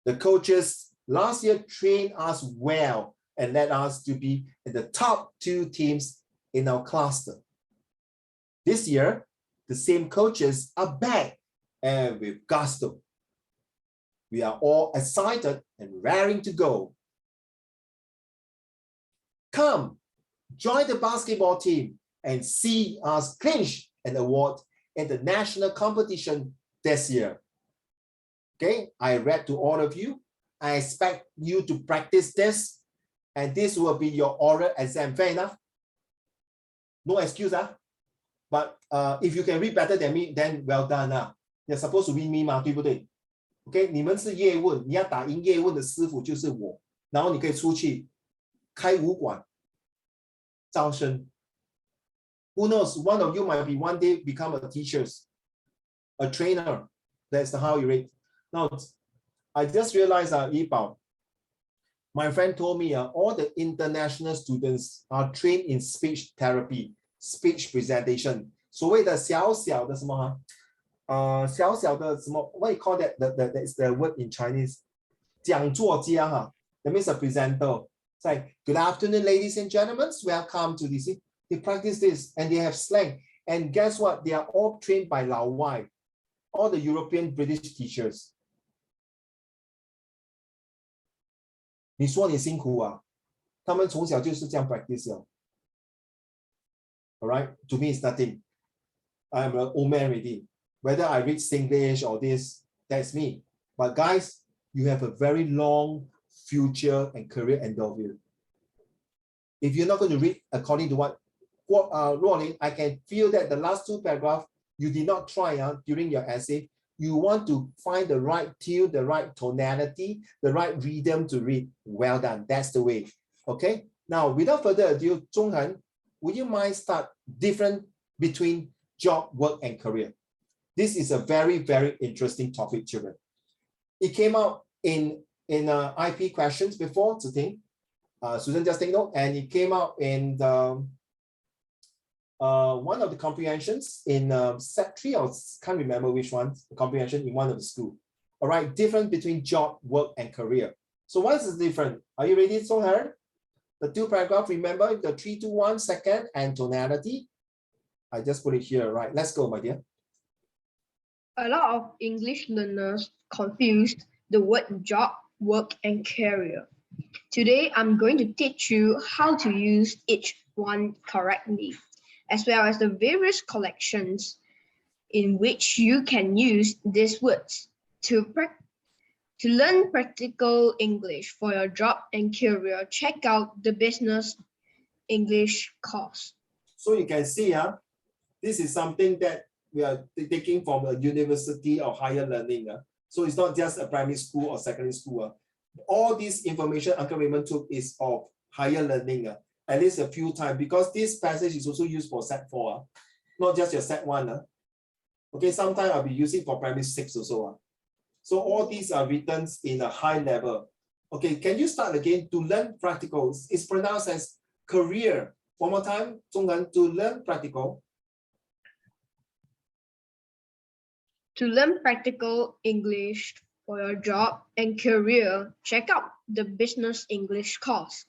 The coaches last year trained us well and led us to be in the top 2 teams in our cluster. This year, the same coaches are back and with gusto. We are all excited and raring to go. Come, join the basketball team and see us clinch an award in the national competition this year. Okay, I read to all of you. I expect you to practice this, and this will be your oral exam. Fair enough? No excuse, but if you can read better than me, then well done. You're supposed to read me 嘛，对不对 ？OK， 你们是叶问，你要打赢叶问的师傅就是我，然后你可以出去开武馆招生。Who knows? One of you might be one day become a teacher, a trainer. That's how you read. Now, I just realized, Yibao, my friend told me all the international students are trained in speech therapy, speech presentation. 所谓的小小的什么小小的什么 what you call that? That's the word in Chinese. 讲座家that means a presenter. It's like, good afternoon, ladies and gentlemen. Welcome to this. They practice this and they have slang. And guess what? They are all trained by Lao Wai, all the European British teachers. 你说你辛苦他们从小就是这样 practice All right, to me it's nothing. I'm an old man already. Whether I read Singlish or this, that's me. But guys, you have a very long future and career ahead of you. If you're not going to read according to what Rolling, I can feel that the last 2 paragraphs you did not try during your essay. You want to find the right tune, the right tonality, the right rhythm to read. Well done. That's the way. Okay. Now, without further ado, Zhonghan, would you mind start different between job, work, and career? This is a very, very interesting topic, children. It came out in IP questions before, Zhiting. Susan, just take note. And it came out in the one of the comprehensions in set 3, or can't remember which one, the comprehension in one of the school. All right, different between job, work, and career. So what is the difference? Are you ready, Songher? The 2 paragraphs, remember the 3, 2, 1, second, and tonality. I just put it here, right? Let's go, my dear. A lot of English learners confused the word job, work, and career. Today, I'm going to teach you how to use each one correctly, as well as the various collections in which you can use these words to learn practical English for your job and career. Check out the Business English course. So you can see, this is something that we are taking from a university or higher learning. So it's not just a primary school or secondary school. All this information Uncle Raymond took is of higher learning, at least a few times, because this passage is also used for set 4, not just your set 1. Okay, sometimes I'll be using for primary 6 also. So all these are written in a high level. Okay, can you start again? To learn practical. It's pronounced as career. One more time, Zhonghan, to learn practical. To learn practical English for your job and career, check out the Business English course.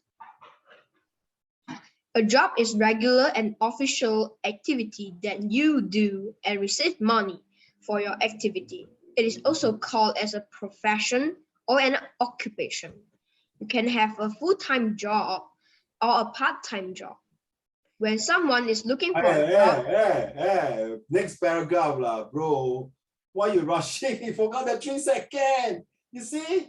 A job is regular and official activity that you do and receive money for your activity. It is also called as a profession or an occupation. You can have a full-time job or a part-time job. When someone is looking for a job... Next paragraph, bro. Why are you rushing? You forgot the 3 seconds. You see?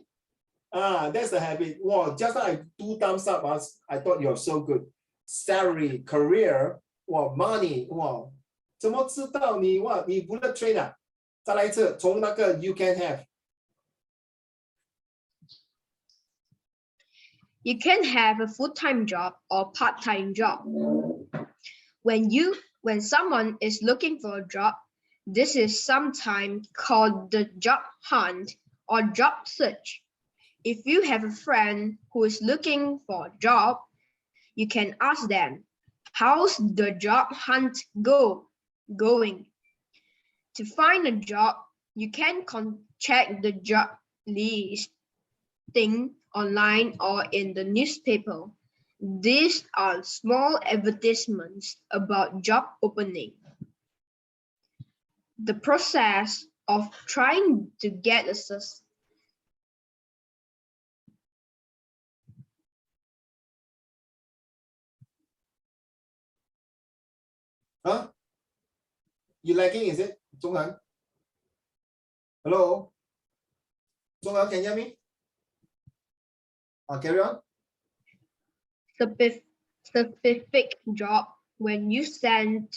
That's the habit. Wow, just like 2 thumbs up. I thought you're so good. Salary, career, wow, money, wow. 怎么知道你哇？你不是 trainer？ 再来一次，从那个 you can have. You can have a full-time job or part-time job. When someone is looking for a job, this is sometimes called the job hunt or job search. If you have a friend who is looking for a job, you can ask them, how's the job hunt going? To find a job, You can check the job listing online or in the newspaper. These are small advertisements about job opening. The process of trying to get a Huh? You lagging, is it? Zhonghan? Hello? Zhonghan, can you hear me? Carry on. specific job when you send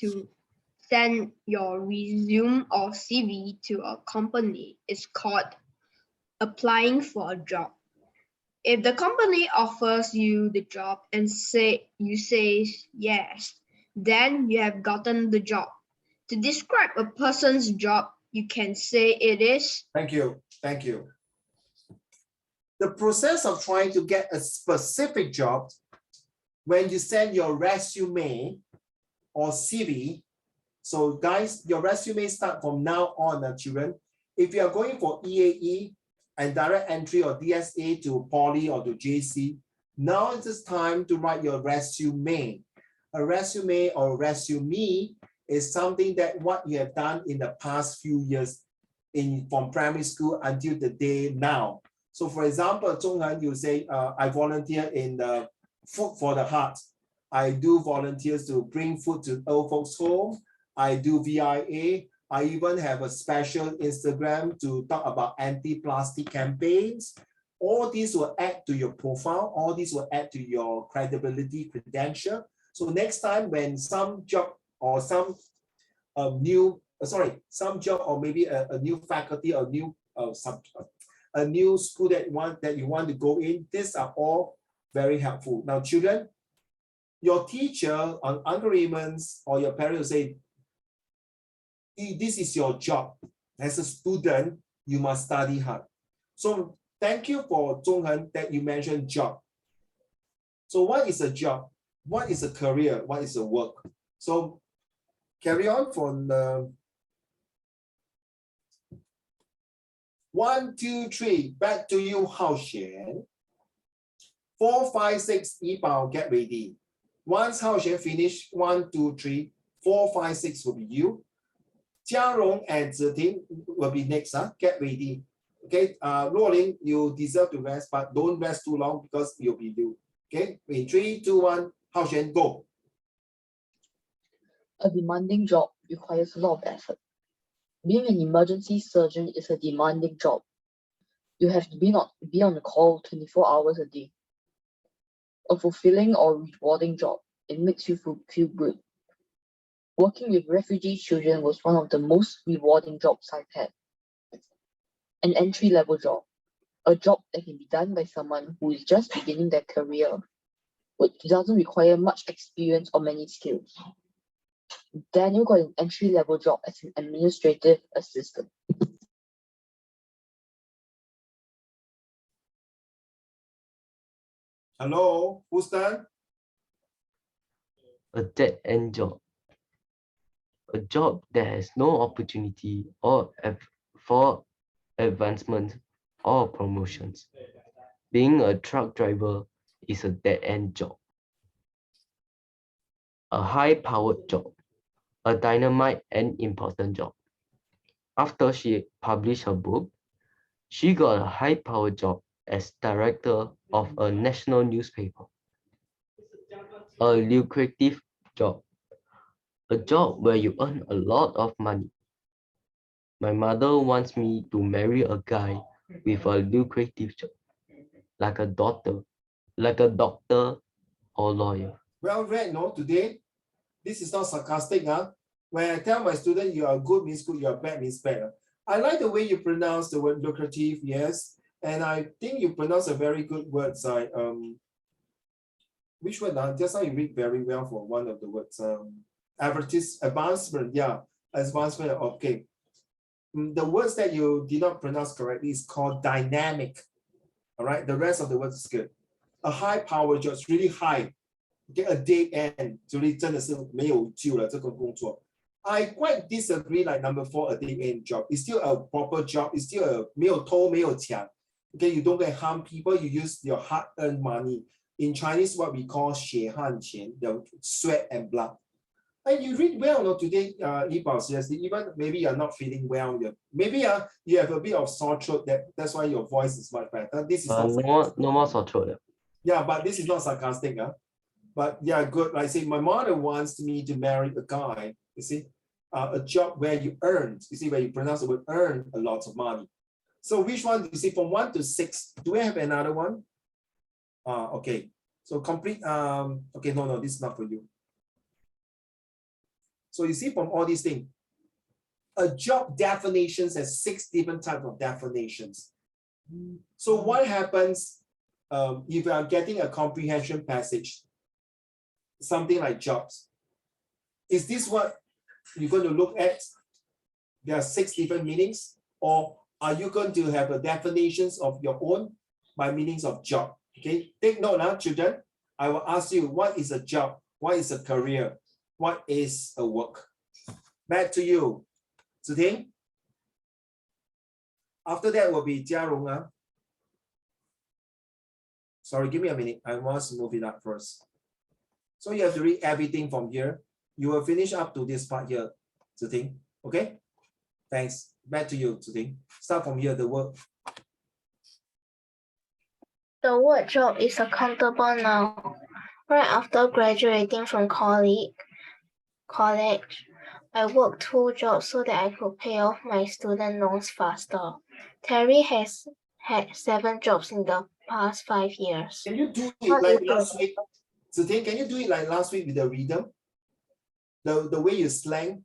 your resume or CV to a company is called applying for a job. If the company offers you the job and you say yes, then you have gotten the job. To describe a person's job, you can say it is. Thank you. Thank you. The process of trying to get a specific job, when you send your resume or CV, so guys, your resume start from now on, children. If you are going for EAE and direct entry or DSA to Poly or to JC, now it's time to write your resume. A resume or resume is something that what you have done in the past few years from primary school until the day now. So for example, Zhonghan, you say, I volunteer in the Food for the Heart. I do volunteers to bring food to old folks' home. I do VIA. I even have a special Instagram to talk about anti-plastic campaigns. All these will add to your profile. All these will add to your credibility credential. So next time when some job or some some job or maybe a new faculty or a new school that you want to go in, these are all very helpful. Now, children, your teacher on Uncle Raymond's or your parents will say, this is your job. As a student, you must study hard. So thank you for Zhonghan that you mentioned job. So what is a job? What is a career? What is a work? So carry on from the 1, 2, 3. Back to you, Hao Xian. 4, 5, 6, Yi Bao, get ready. Once Hao Xian finish 1, 2, 3, 4, 5, 6 will be you. Jia Rong and Ziting will be next. Get ready. Okay, Luoling, you deserve to rest, but don't rest too long because you'll be due. Okay, in 3, 2, 1, Hao Xian, go. A demanding job requires a lot of effort. Being an emergency surgeon is a demanding job. You have to be on the call 24 hours a day. A fulfilling or rewarding job. It makes you feel good. Working with refugee children was one of the most rewarding jobs I've had. An entry-level job. A job that can be done by someone who is just beginning their career, which doesn't require much experience or many skills. Daniel got an entry-level job as an administrative assistant. Hello, who's that? A dead-end job. A job that has no opportunity for advancement or promotions. Being a truck driver is a dead-end job. A high-powered job. A dynamite and important job. After she published her book, she got a high-powered job as director of a national newspaper. A lucrative job. A job where you earn a lot of money. My mother wants me to marry a guy with a lucrative job, like a doctor or lawyer. Well read, no, today. This is not sarcastic. When I tell my student you are good means good, you are bad means bad. I like the way you pronounce the word lucrative, yes. And I think you pronounce a very good word, which word? Just now you read very well for one of the words. Advancement, yeah. Advancement, okay. The words that you did not pronounce correctly is called dynamic. All right, the rest of the words is good. A high power job, it's really high. Okay, a dead end, 所以真的是没有救了这个工作。I quite disagree like number 4, a day-end job. It's still a proper job. It's still a 没有偷没有抢. Okay, you don't get harm people. You use your hard-earned money. In Chinese, what we call 血汗钱, the sweat and blood. And you read well, no, today, seriously, even maybe you're not feeling well. Maybe you have a bit of sore throat. That's why your voice is much better. This is not no more sore throat. yeah, but this is not sarcastic. But yeah, good. Like I say, my mother wants me to marry a guy, you see, a job where you earn, you see, where you pronounce the word earn a lot of money. So which one do you see from 1 to 6? Do we have another one? Okay. So complete, okay, no, this is not for you. So you see from all these things, a job definitions has 6 different types of definitions. So what happens if you are getting a comprehension passage, something like jobs? Is this what you're going to look at? There are 6 different meanings, or are you going to have a definitions of your own by meanings of job? Okay, take note now, children. I will ask you, what is a job? What is a career? What is a work? Back to you, Ziting. After that will be Jiarong. Sorry, give me a minute. I want to move it up first. So you have to read everything from here. You will finish up to this part here, Ziting. Okay? Thanks. Back to you, Ziting. Start from here, the word. The word job is a countable noun. Right after graduating from college, I worked 2 jobs so that I could pay off my student loans faster. Terry has had 7 jobs in the past 5 years. Can you do it like last week? Ziting, can you do it like last week with the rhythm? The way you slang?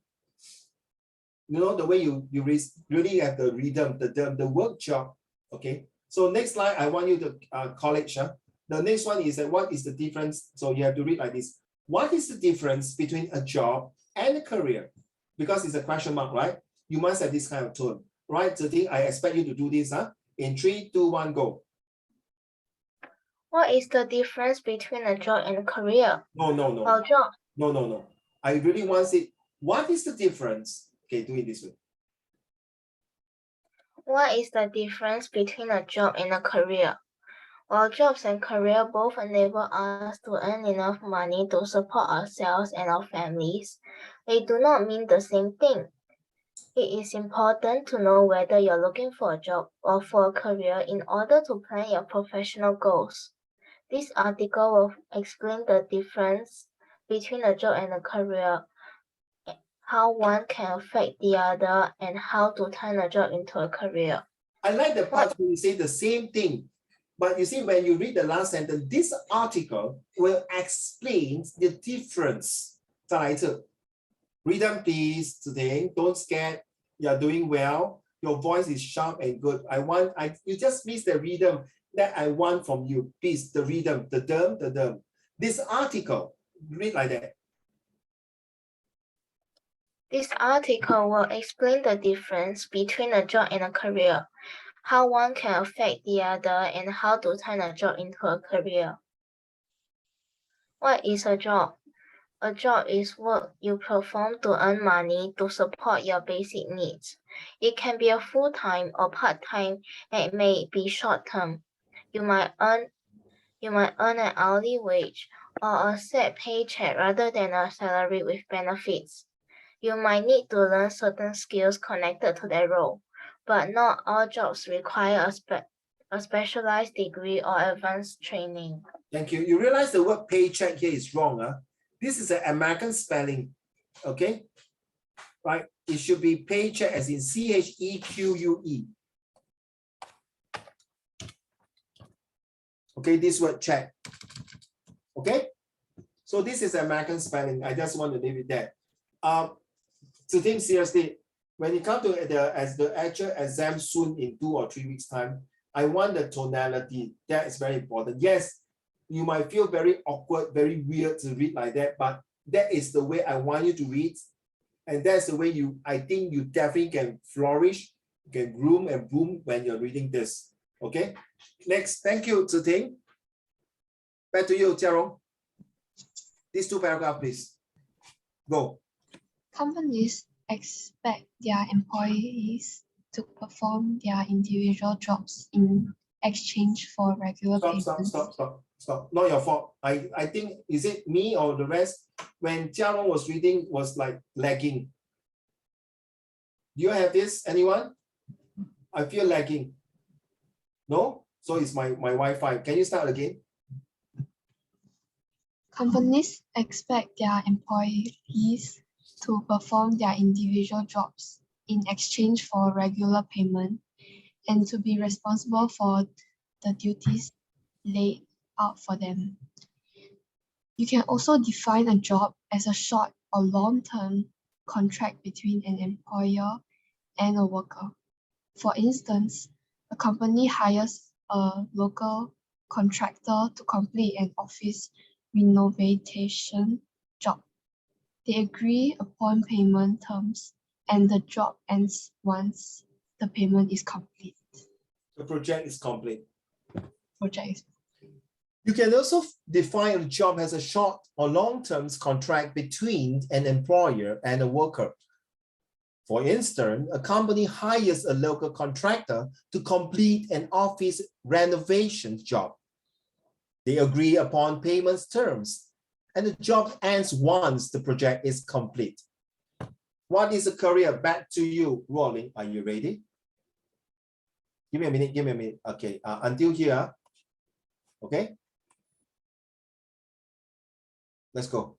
You know, the way you really have the rhythm, the work job. Okay. So next slide, I want you to college. The next one is that what is the difference? So you have to read like this. What is the difference between a job and a career? Because it's a question mark, right? You must have this kind of tone. Right, Ziting, I expect you to do this. In 3, 2, 1, go. What is the difference between a job and a career? No. A job. No. I really want to say, what is the difference? Okay, do it this way. What is the difference between a job and a career? While jobs and career both enable us to earn enough money to support ourselves and our families, they do not mean the same thing. It is important to know whether you're looking for a job or for a career in order to plan your professional goals. This article will explain the difference between a job and a career, how one can affect the other, and how to turn a job into a career. I like the part where you say the same thing. But you see, when you read the last sentence, this article will explain the difference. 再来一次. Read them, please, today. Don't scared. You're doing well. Your voice is sharp and good. You just miss the rhythm that I want from you. Please, the rhythm, the derm. This article, read like that. This article will explain the difference between a job and a career, how one can affect the other, and how to turn a job into a career. What is a job? A job is work you perform to earn money to support your basic needs. It can be a full-time or part-time, and it may be short-term. You might earn an hourly wage or a set paycheck rather than a salary with benefits. You might need to learn certain skills connected to that role, but not all jobs require a specialized degree or advanced training. Thank you. You realize the word paycheck here is wrong. This is an American spelling, okay? Right? It should be paycheck as in CHEQUE. Okay, this word check. Okay? So this is American spelling. I just want to leave it there. To think seriously, when it comes to the actual exam soon in 2 or 3 weeks' time, I want the tonality. That is very important. Yes, you might feel very awkward, very weird to read like that, but that is the way I want you to read. And that's the way I think you definitely can flourish, can groom and boom when you're reading this. Okay? Next, thank you, Ziting. Back to you, Jiarong. These 2 paragraphs, please. Go. Companies expect their employees to perform their individual jobs in exchange for regular payments. Stop. Not your fault. I think, is it me or the rest? When Jialong was reading, was like lagging. Do you have this, anyone? I feel lagging. No? So it's my Wi-Fi. Can you start again? Companies expect their employees to perform their individual jobs in exchange for regular payment and to be responsible for the duties laid out for them. You can also define a job as a short or long-term contract between an employer and a worker. For instance, a company hires a local contractor to complete an office renovation job. They agree upon payment terms and the job ends once the payment is complete. The project is complete. Project. You can also define a job as a short or long-term contract between an employer and a worker. For instance, a company hires a local contractor to complete an office renovation job. They agree upon payment terms, and the job ends once the project is complete. What is a career? Back to you, Rolling. Are you ready? Give me a minute. Okay, until here. Okay. Let's go.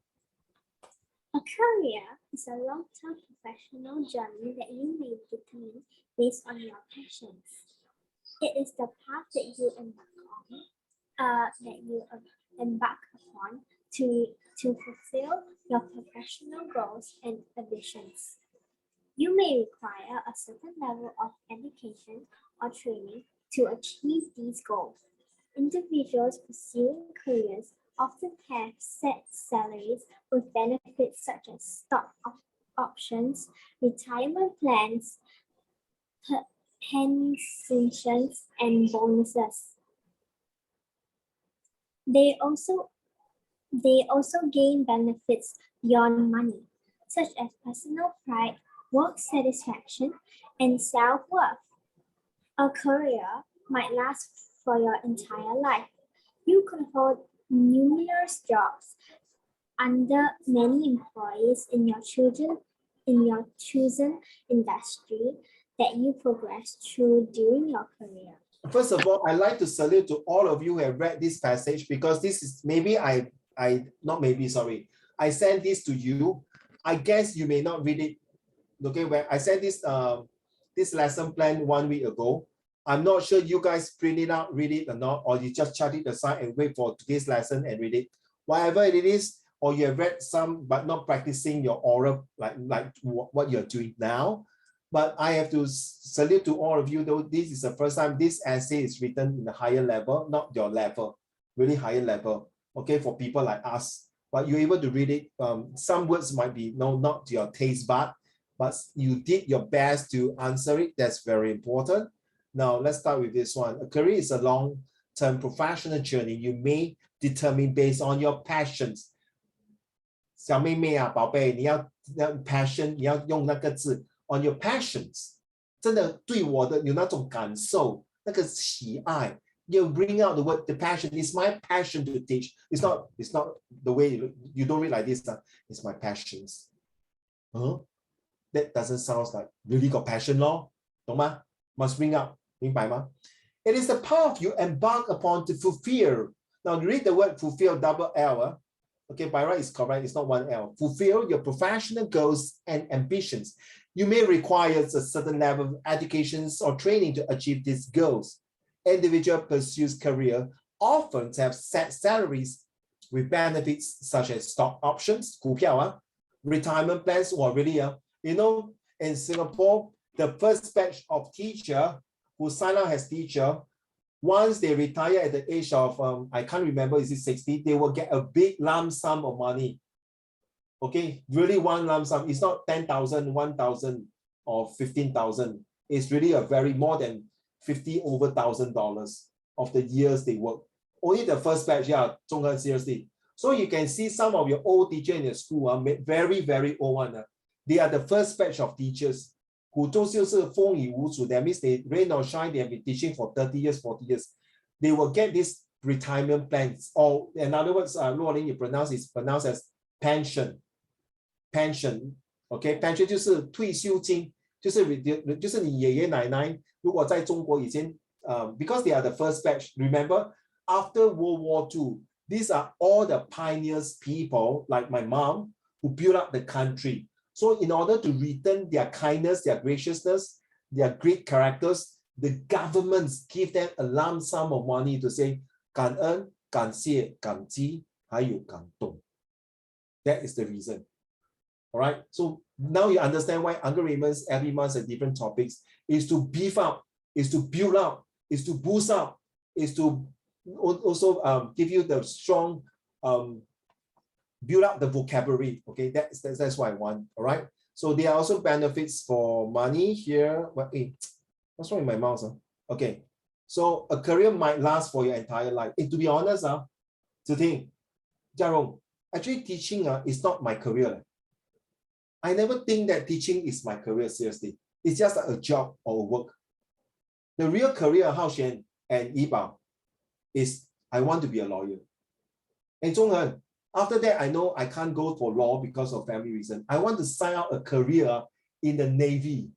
A career is a long-term professional journey that you may determine based on your passions. It is the path that you embark upon to fulfill your professional goals and ambitions. You may require a certain level of education or training to achieve these goals. Individuals pursuing careers often have set salaries with benefits such as stock options, retirement plans, pensions, and bonuses. They also gain benefits beyond money, such as personal pride, work satisfaction, and self-worth. A career might last for your entire life. You could hold numerous jobs under many employees in your chosen industry that you progress through during your career. First of all, I'd like to salute to all of you who have read this passage, because this is maybe I sent this to you. I guess you may not read it. Okay, when I sent this lesson plan 1 week ago, I'm not sure you guys print it out, read it or not, or you just chat it aside and wait for today's lesson and read it. Whatever it is, or you have read some but not practicing your oral like what you're doing now. But I have to salute to all of you, though this is the first time this essay is written in a higher level, not your level, really higher level, okay, for people like us. But you're able to read it. Some words might be not to your taste bud, but you did your best to answer it. That's very important. Now, let's start with this one. A career is a long-term professional journey you may determine based on your passions. 小妹妹啊，宝贝，你要 passion， 你要用那个字 on your passions， 真的对我的有那种感受，那个喜爱。You bring out the word, the passion. It's my passion to teach. It's not the way you don't read like this. It's my passions. Huh? That doesn't sound like really got passion, 咯，懂吗？ Must bring out. 明白吗？ It is the path you embark upon to fulfill. Now read the word fulfill, double L. Okay, by right is correct. It's not one L. Fulfill your professional goals and ambitions. You may require a certain level of education or training to achieve these goals. Individual pursues career often have set salaries with benefits such as stock options, 股票, retirement plans, or really, you know, in Singapore, the first batch of teacher who sign up as teacher, once they retire at the age of, I can't remember, is it 60, they will get a big lump sum of money. Okay, really one lump sum. It's not 10,000, 1,000 or 15,000. It's really a very more than $50,000 of the years they work. Only the first batch, yeah, seriously. So you can see some of your old teacher in your school, very, very old one. they are the first batch of teachers who 就是风雨无阻. That means they rain or shine, they have been teaching for 30 years, 40 years. They will get this retirement plans, or in other words, Luoling, you pronounce it's pronounced as pension. Pension, okay, pension 就是退休金，就是你爷爷奶奶如果在中国以前，because they are the first batch. Remember, after World War II, these are all the pioneers people like my mom who built up the country. So in order to return their kindness, their graciousness, their great characters, the governments give them a lump sum of money to say 感恩、感谢、感激，还有感动. That is the reason. All right. So now you understand why Uncle Raymond's every month has different topics. Is to beef up, is to build up, is to boost up, is to also give you the strong build up the vocabulary. Okay, that's what I want. All right. So there are also benefits for money here. But hey, what's wrong with my mouse? Huh? Okay. So a career might last for your entire life. And to be honest, Zhi Ting, Jiarong, actually teaching is not my career. I never think that teaching is my career, seriously. It's just a job or a work. The real career, Hao Xuan and Yibao, is I want to be a lawyer. And Zhonghen, after that, I know I can't go for law because of family reason. I want to sign out a career in the Navy.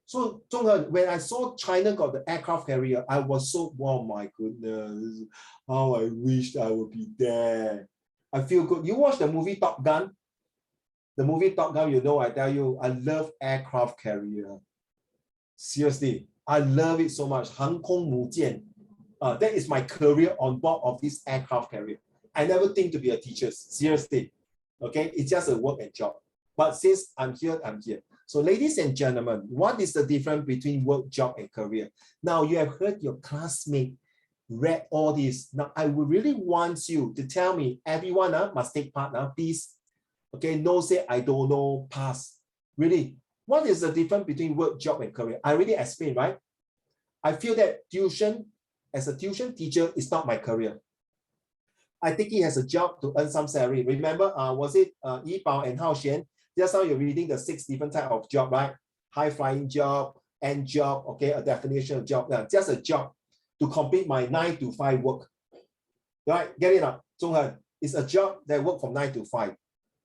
So Zhonghen, when I saw China got the aircraft carrier, I was so, oh my goodness, how I wished I would be there. I feel good. You watch the movie Top Gun? The movie Top Gun, you know, I tell you, I love aircraft carrier. Seriously, I love it so much. 航空母舰. That is my career on board of this aircraft carrier. I never think to be a teacher, seriously. Okay, it's just a work and job. But since I'm here, I'm here. So ladies and gentlemen, what is the difference between work, job, and career? Now you have heard your classmate read all this. Now I would really want you to tell me, everyone must take part, please. Okay, no say I don't know, pass. Really, what is the difference between work, job, and career? I already explained, right? I feel that tuition, as a tuition teacher, is not my career. I think he has a job to earn some salary. Remember, was it Yibao and Hao Xuan? Just now you're reading the 6 different types of job, right? High flying job, end job, okay, a definition of job. Just a job to complete my 9 to 5 work. Right? Get it up, Zhonghen. It's a job that work from 9 to 5.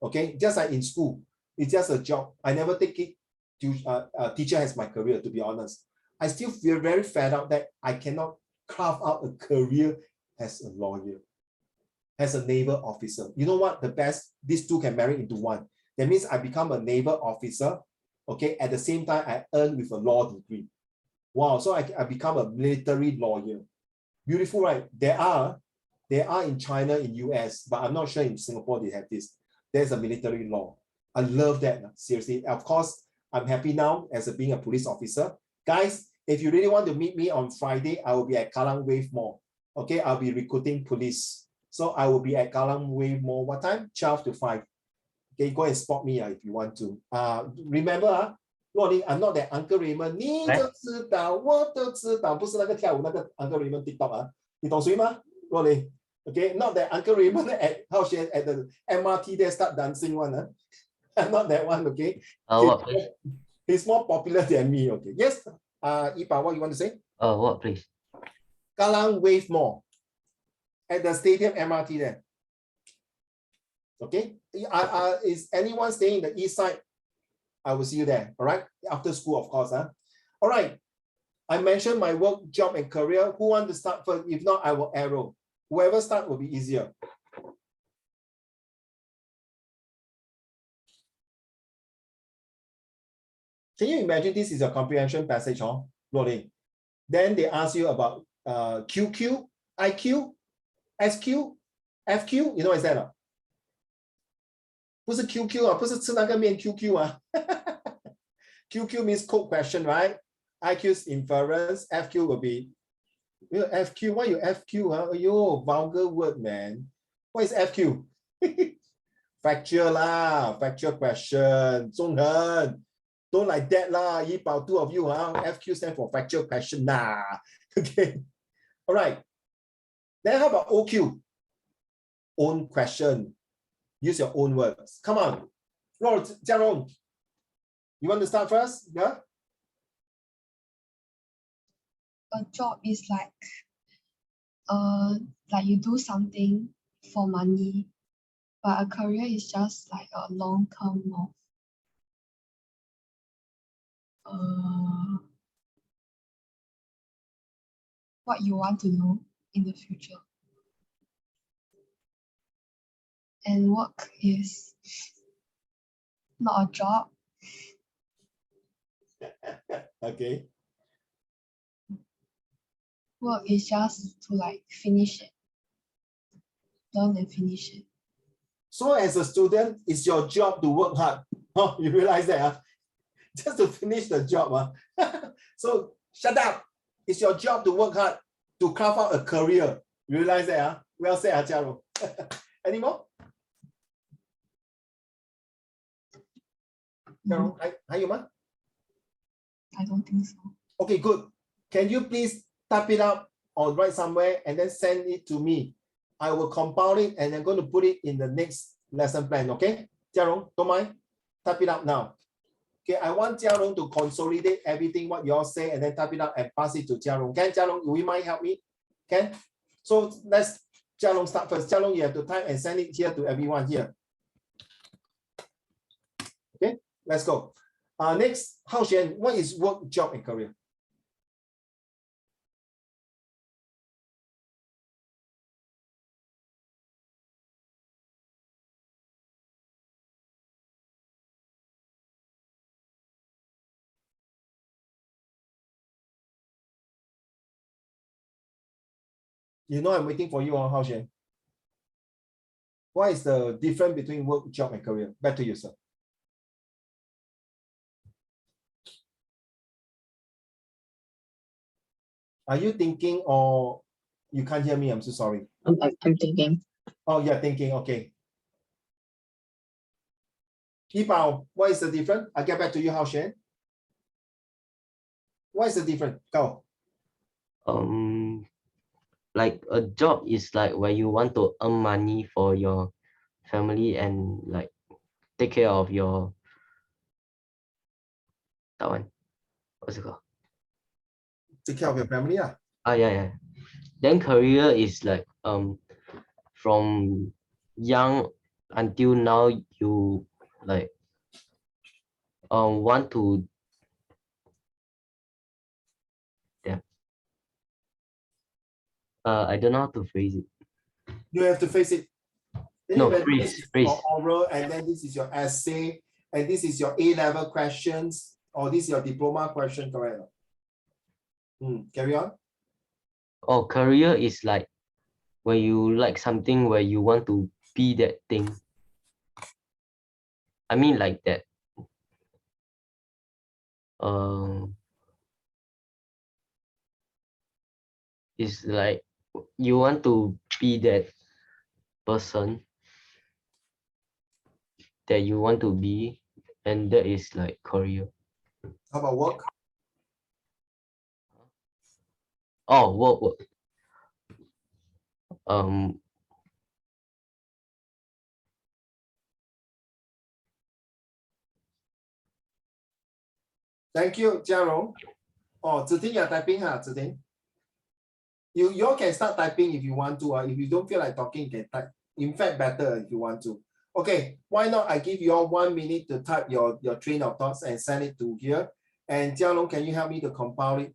Okay, just like in school, it's just a job. I never take it to teacher as my career, to be honest. I still feel very fed up that I cannot carve out a career as a lawyer, as a naval officer. You know what? The best, these two can marry into one. That means I become a naval officer, okay? At the same time, I earn with a law degree. Wow, so I become a military lawyer. Beautiful, right? There are in China, in US, but I'm not sure in Singapore they have this. There's a military law. I love that, seriously. Of course, I'm happy now as being a police officer. Guys, if you really want to meet me on Friday, I will be at Kallang Wave Mall. Okay, I'll be recruiting police. So I will be at Kallang Wave Mall. What time? 12 to 5. Okay, go and spot me if you want to. Remember, Rolling, I'm not that Uncle Raymond. 你就知道，我都知道，不是那个跳舞那个 Uncle Raymond TikTok 你懂谁吗 Rolling? Okay, not that Uncle Raymond at Hao Xuan at the MRT there start dancing one. Not that one, okay? What, please? He's more popular than me, okay? Yes, Ipa, what you want to say? What, please? Kallang Wave Mall at the stadium MRT there. Okay, is anyone staying in the east side? I will see you there, all right? After school, of course. All right, I mentioned my work, job, and career. Who wants to start first? If not, I will arrow. Whoever start will be easier. Can you imagine this is a comprehension passage, Rolling? Then they ask you about QQ, IQ, SQ, FQ. You know what is that? 不是 QQ 不是吃那个面 QQ QQ means code question, right? IQ is inference. FQ will be FQ. Why you FQ? Yo, vulgar word, man. What is FQ? Factual lah, factual question. Zhonghen, don't like that lah. Yibao, two of you, FQ stands for factual question nah. Okay. All right. Then how about OQ? Own question. Use your own words. Come on. Lord, Jiarong, You want to start first? Yeah. A job is like you do something for money, but a career is just like a long term of what you want to do in the future. And work is not a job. Okay. Work is just to like finish it, learn and finish it. So as a student, it's your job to work hard. Oh, you realize that? Huh? Just to finish the job. Huh? So shut up. It's your job to work hard to carve out a career. You realize that? Huh? Well said, Jia-Rong. Any more? No, I don't think so. Okay, good. Can you please type it up or write somewhere and then send it to me? I will compile it and I'm going to put it in the next lesson plan, okay? Jia-Rong, don't mind? Type it up now. Okay, I want Jia-Rong to consolidate everything what you all say and then type it up and pass it to Jia-Rong. Can Jia-Rong, will you mind help me? Can? So let's Jia-Rong start first. Jia-Rong, you have to type and send it here to everyone here. Okay, let's go. Next, Hao Xuan, what is work, job, and career? You know I'm waiting for you on Hao Xuan. What is the difference between work, job, and career? Back to you, sir. Are you thinking or you can't hear me? I'm so sorry. I'm thinking. Oh, you're thinking, okay. Yipao, what is the difference? I'll get back to you, Hao Xuan. What is the difference? Go. Like a job is like where you want to earn money for your family and like take care of your that one. What's it called? Take care of your family, yeah. Yeah. Then career is like from young until now you like want to I don't know how to phrase it. You have to face it. No, This phrase. is your oral, and then this is your essay, and this is your A-level questions, or this is your diploma question, correct? Carry on. Oh, career is like when you like something where you want to be that thing. I mean like that. It's like you want to be that person that you want to be, and that is like career. How about work? Oh, work. Thank you, Jia-Rong. Oh, Ziting, you're typing, huh? Ziting. You all can start typing if you want to. If you don't feel like talking, you can type. In fact, better if you want to. Okay, why not I give you all 1 minute to type your train of thoughts and send it to here. And Jia-Rong, can you help me to compile it?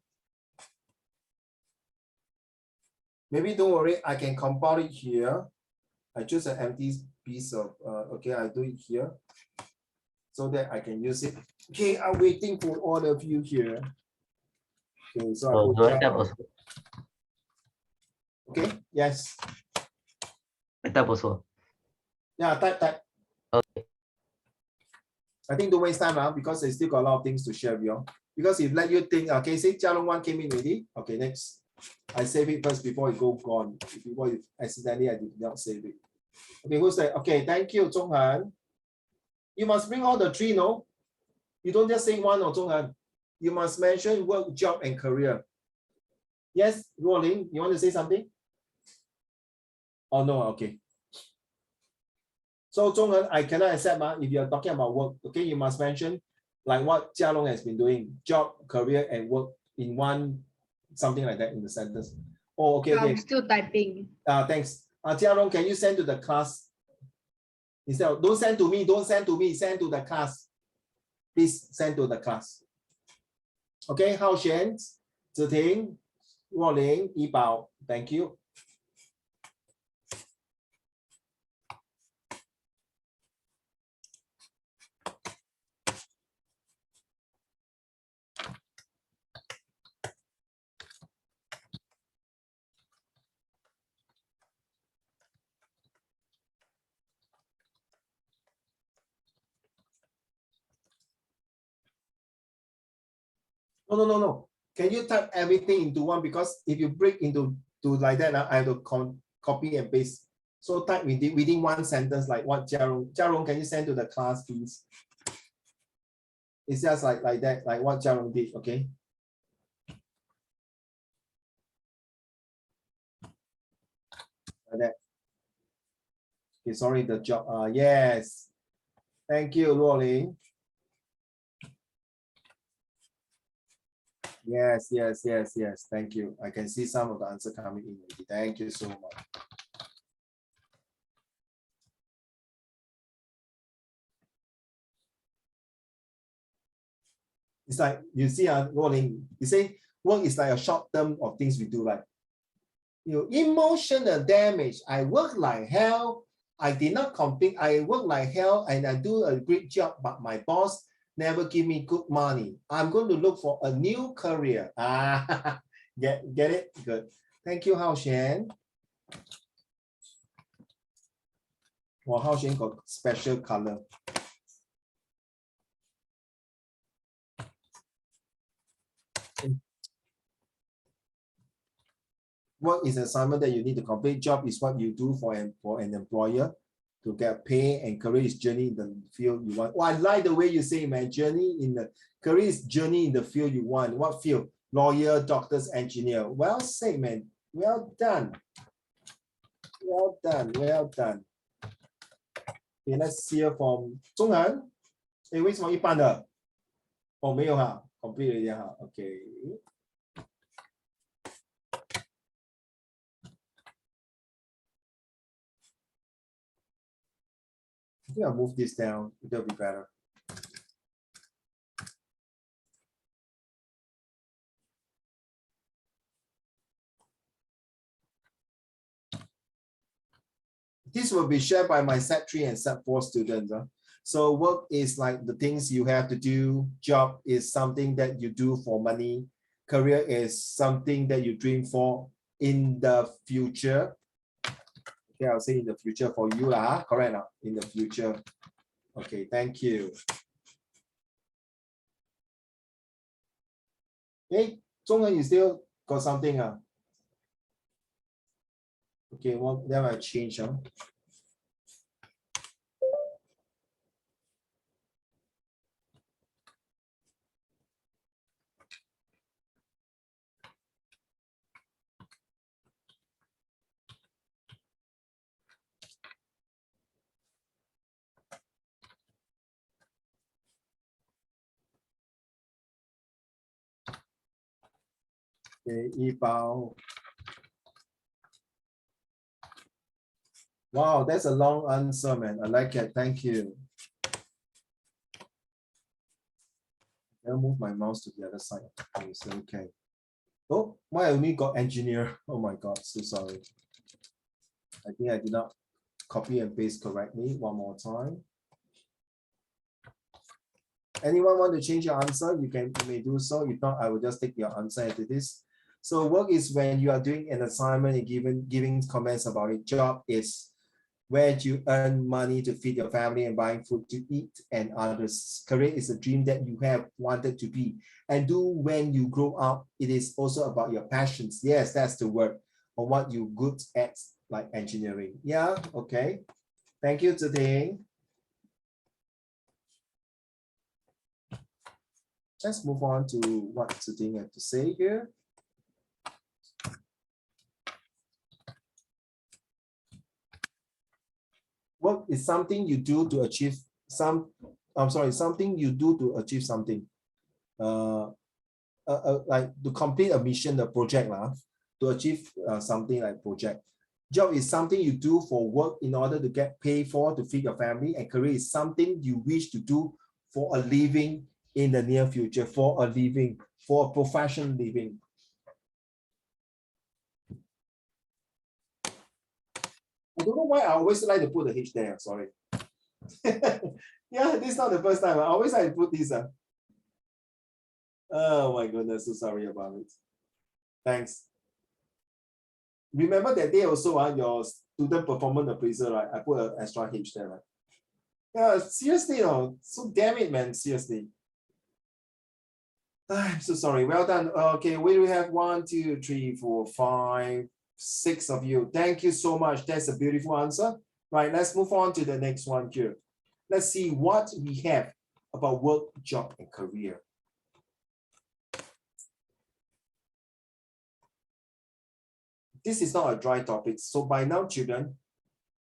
Maybe don't worry, I can compile it here. I choose an empty piece of, okay, I do it here so that I can use it. Okay, I'm waiting for all of you here. Okay, so I will okay, yes. I type also. Yeah, type. Okay. I think don't waste time because they still got a lot of things to share with you. Because if let you think, okay, say Jia-Rong 1 came in already. Okay, next. I save it first before it go gone. Before you accidentally I did not save it. Okay, who's that? Okay, thank you, Zhonghan. You must bring all the 3, no? You don't just say 1 or Zhonghan. You must mention work, job, and career. Yes, Ruoling, you want to say something? Oh no, okay. So Zhonghan, I cannot accept if you're talking about work. Okay, you must mention like what Jia Long has been doing, job, career, and work in one, something like that in the sentence. Oh, okay, okay. I'm still typing. Thanks. Jia Long, can you send to the class? Instead of, don't send to me, don't send to me, send to the class. Please send to the class. Okay, Hao Xuan, Ziting, Ruoling, Yibao, thank you. No. Can you type everything into one? Because if you break into like that, I have to copy and paste. So type within one sentence, like what Jia Rong, can you send to the class, please? It's just like that, like what Jia Rong did, okay? Like that. Okay, sorry, the job. Yes. Thank you, Ruoling. Yes. Thank you. I can see some of the answer coming in already. Thank you so much. It's like, you see, Rolling, you say work is like a short term of things we do, like, emotional damage. I work like hell. I did not complete. I work like hell and I do a great job, but my boss never give me good money. I'm going to look for a new career. Get it? Good. Thank you, Hao Xuan. Well, Hao Xuan got special color. Work is an assignment that you need to complete. Job is what you do for an employer to get pay, and career is journey in the field you want. Oh, I like the way you say, man. Journey in the career is journey in the field you want. What field? Lawyer, doctors, engineer. Well said, man. Well done. Well done. Well done. Okay, let's hear from 中恒。为什么一般的？哦，没有哈 ，complete 一下哈。OK。I think I'll move this down. It'll be better. This will be shared by my Set 3 and Set 4 students. So work is like the things you have to do. Job is something that you do for money. Career is something that you dream for in the future. Okay, I'll say in the future for you lah. Correct now. In the future. Okay, thank you. Hey, Zhonghen, you still got something? Okay, well, then I change. Okay, Yibao. Wow, that's a long answer, man. I like it. Thank you. I'll move my mouse to the other side. Okay. Oh, why I only got engineer? Oh my God, so sorry. I think I did not copy and paste correctly. One more time. Anyone want to change your answer? You may do so. If not, I will just take your answer as it is. So work is when you are doing an assignment and giving comments about it. Job is where you earn money to feed your family and buying food to eat and others. Career is a dream that you have wanted to be and do when you grow up. It is also about your passions. Yes, that's the word, or what you're good at, like engineering. Yeah, okay. Thank you, Ziting. Let's move on to what Ziting had to say here. Work is something you do to achieve some I'm sorry, something you do to achieve something. Like to complete a mission, a project, to achieve something like project. Job is something you do for work in order to get paid for, to feed your family, and career is something you wish to do for a living in the near future, for a living, for a professional living. I don't know why I always like to put the H there, sorry. Yeah, this is not the first time. I always like to put this. Oh my goodness, so sorry about it. Thanks. Remember that day also, your student performance appraisal, right? I put an extra H there, right? Yeah, seriously, so damn it, man, seriously. I'm so sorry. Well done. Okay, we will have 1, 2, 3, 4, 5, 6 of you. Thank you so much. That's a beautiful answer. Right, let's move on to the next one here. Let's see what we have about work, job, and career. This is not a dry topic. So by now, children,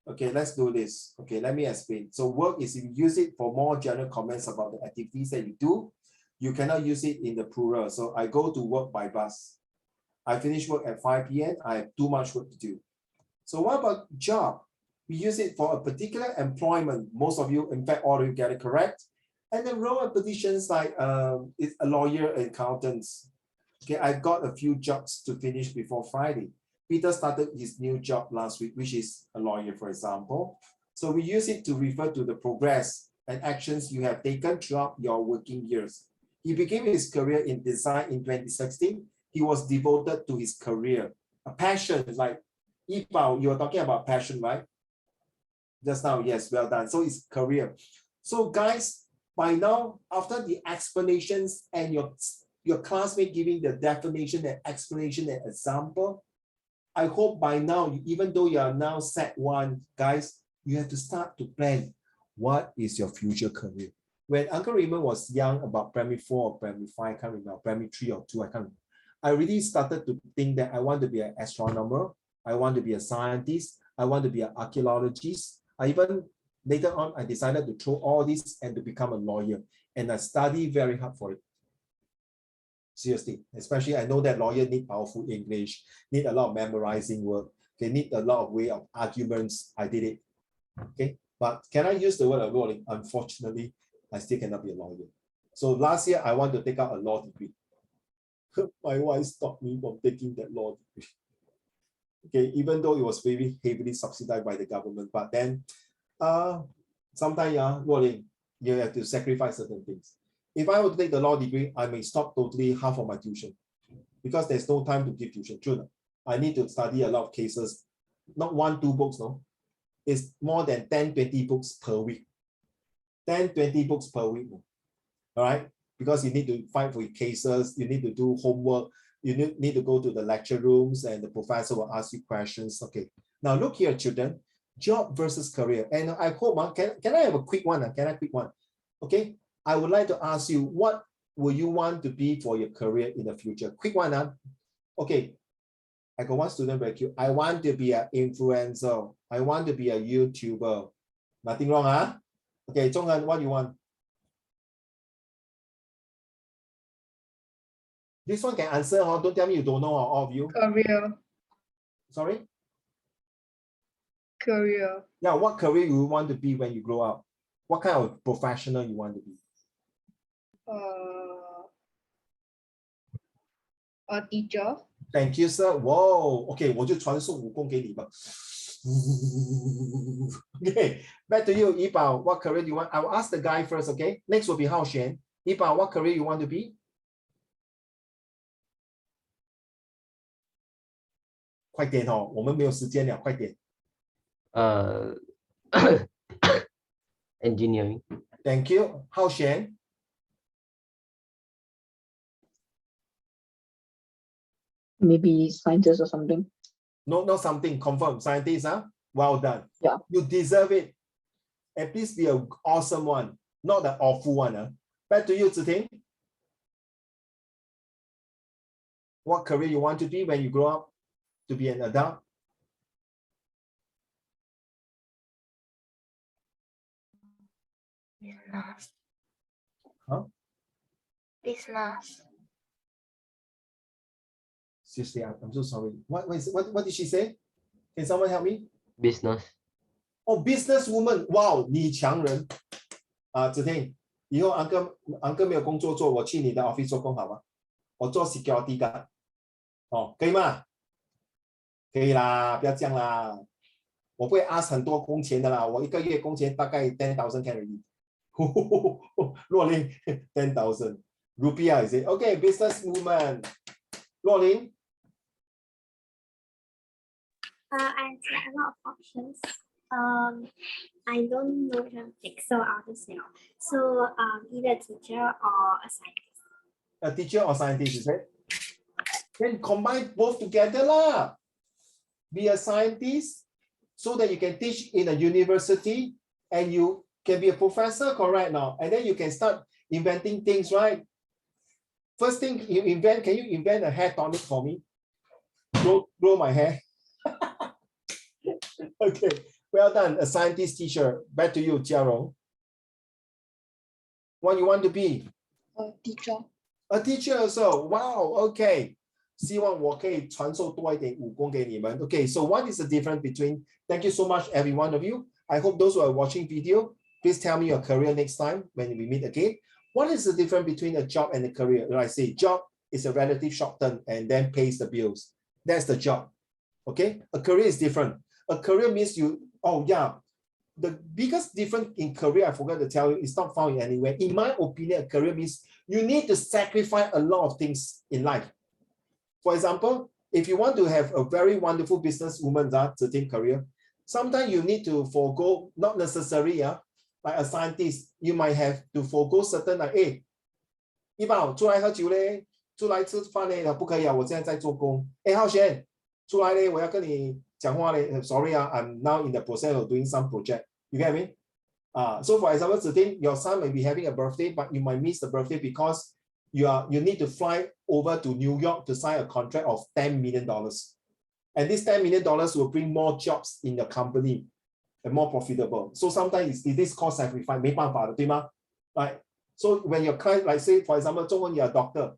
okay, let's do this. Okay, let me explain. So work is if you use it for more general comments about the activities that you do. You cannot use it in the plural. So I go to work by bus. I finish work at 5 p.m. I have too much work to do. So what about job? We use it for a particular employment. Most of you, in fact, all of you get it correct. And the role and positions like is a lawyer, accountants. Okay, I got a few jobs to finish before Friday. Peter started his new job last week, which is a lawyer, for example. So we use it to refer to the progress and actions you have taken throughout your working years. He began his career in design in 2016. He was devoted to his career. A passion, like Yipao, you were talking about passion, right? Just now, yes, well done. So it's career. So guys, by now, after the explanations and your classmate giving the definition and explanation and example, I hope by now, even though you are now Sec1, guys, you have to start to plan what is your future career. When Uncle Raymond was young, about primary 4 or primary 5, I can't remember, primary 3 or 2, I can't remember. I really started to think that I want to be an astronomer, I want to be a scientist, I want to be an archaeologist. I even later on, I decided to throw all this and to become a lawyer. And I studied very hard for it. Seriously, especially I know that lawyer need powerful English, need a lot of memorizing work. They need a lot of way of arguments. I did it. Okay, but can I use the word avoiding? Unfortunately, I still cannot be a lawyer. So last year, I want to take out a law degree. My wife stopped me from taking that law degree. Okay, even though it was very heavily subsidized by the government, but then sometimes you have to sacrifice certain things. If I were to take the law degree, I may stop totally half of my tuition because there's no time to give tuition. True, I need to study a lot of cases, not 1, 2 books, no. It's more than 10, 20 books per week. 10, 20 books per week. All right, because you need to fight for cases, you need to do homework, you need to go to the lecture rooms and the professor will ask you questions. Okay, now look here, children, job versus career. And I hope, can I have a quick one? Can I quick one? Okay, I would like to ask you, what will you want to be for your career in the future? Quick one. Okay, I got one student very cute. I want to be an influencer. I want to be a YouTuber. Nothing wrong, huh? Okay, Zhonghan, what do you want? This one can answer, don't tell me you don't know, all of you. Career. Sorry? Career. Yeah, what career you want to be when you grow up? What kind of professional you want to be? A teacher. Thank you, sir. Whoa. Okay, 我就传授武功给你吧。Okay, back to you, Yipao. What career do you want? I will ask the guy first, okay? Next will be Hao Xuan. Yipao, what career you want to be? 快点哦，我们没有时间了，快点。Engineering. Thank you. Hao Xuan. Maybe scientist or something. No, not something. Confirm. Scientist, huh? Well done. Yeah. You deserve it. And please be an awesome one, not the awful one. Huh? Back to you, Ziting. What career you want to be when you grow up to be an adult? Huh? Business. Seriously, I'm so sorry. What did she say? Can someone help me? Business. Oh, businesswoman. Wow, 女强人。子婷，以后 uncle 没有工作做，我去你的 office 做工好吗？我做 security guard。哦，可以吗？可以啦，不要这样啦。我不会 ask 很多工钱的啦，我一个月工钱大概 10,000 can already。若琳 10,000 rupiah is it? Okay, businesswoman. 若琳。I have a lot of options. I don't know which one to pick, so I'll just say. So either a teacher or a scientist. A teacher or scientist, is it? Then combine both together lah. Be a scientist so that you can teach in a university and you can be a professor, correct now? And then you can start inventing things, right? First thing you invent, can you invent a hair tonic for me? Grow my hair. Okay, well done. A scientist teacher. Back to you, Jiarong. What you want to be? A teacher. A teacher also. Wow. Okay. 希望我可以传授多一点武功给你们。Okay, so what is the difference between? Thank you so much, every one of you. I hope those who are watching video, please tell me your career next time when we meet again. What is the difference between a job and a career? Like I say, job is a relative short term and then pays the bills. That's the job. Okay, a career is different. A career means you, oh yeah, the biggest difference in career, I forgot to tell you, is not found anywhere. In my opinion, a career means you need to sacrifice a lot of things in life. For example, if you want to have a very wonderful businesswoman, career, sometimes you need to forego, not necessary, like a scientist, you might have to forego certain, like, hey, 一宝出来喝酒嘞，出来吃饭嘞，不可以啊，我现在在做工。哎，浩轩，出来嘞，我要跟你讲话嘞。Sorry I'm now in the process of doing some project. You get me? So for example, today your son may be having a birthday, but you might miss the birthday because you need to fly over to New York to sign a contract of $10 million. And this $10 million will bring more jobs in the company and more profitable. So sometimes it is cost sacrifice, 没办法的，对吗？ Right? So when your client, like say, for example, 中文 you're a doctor,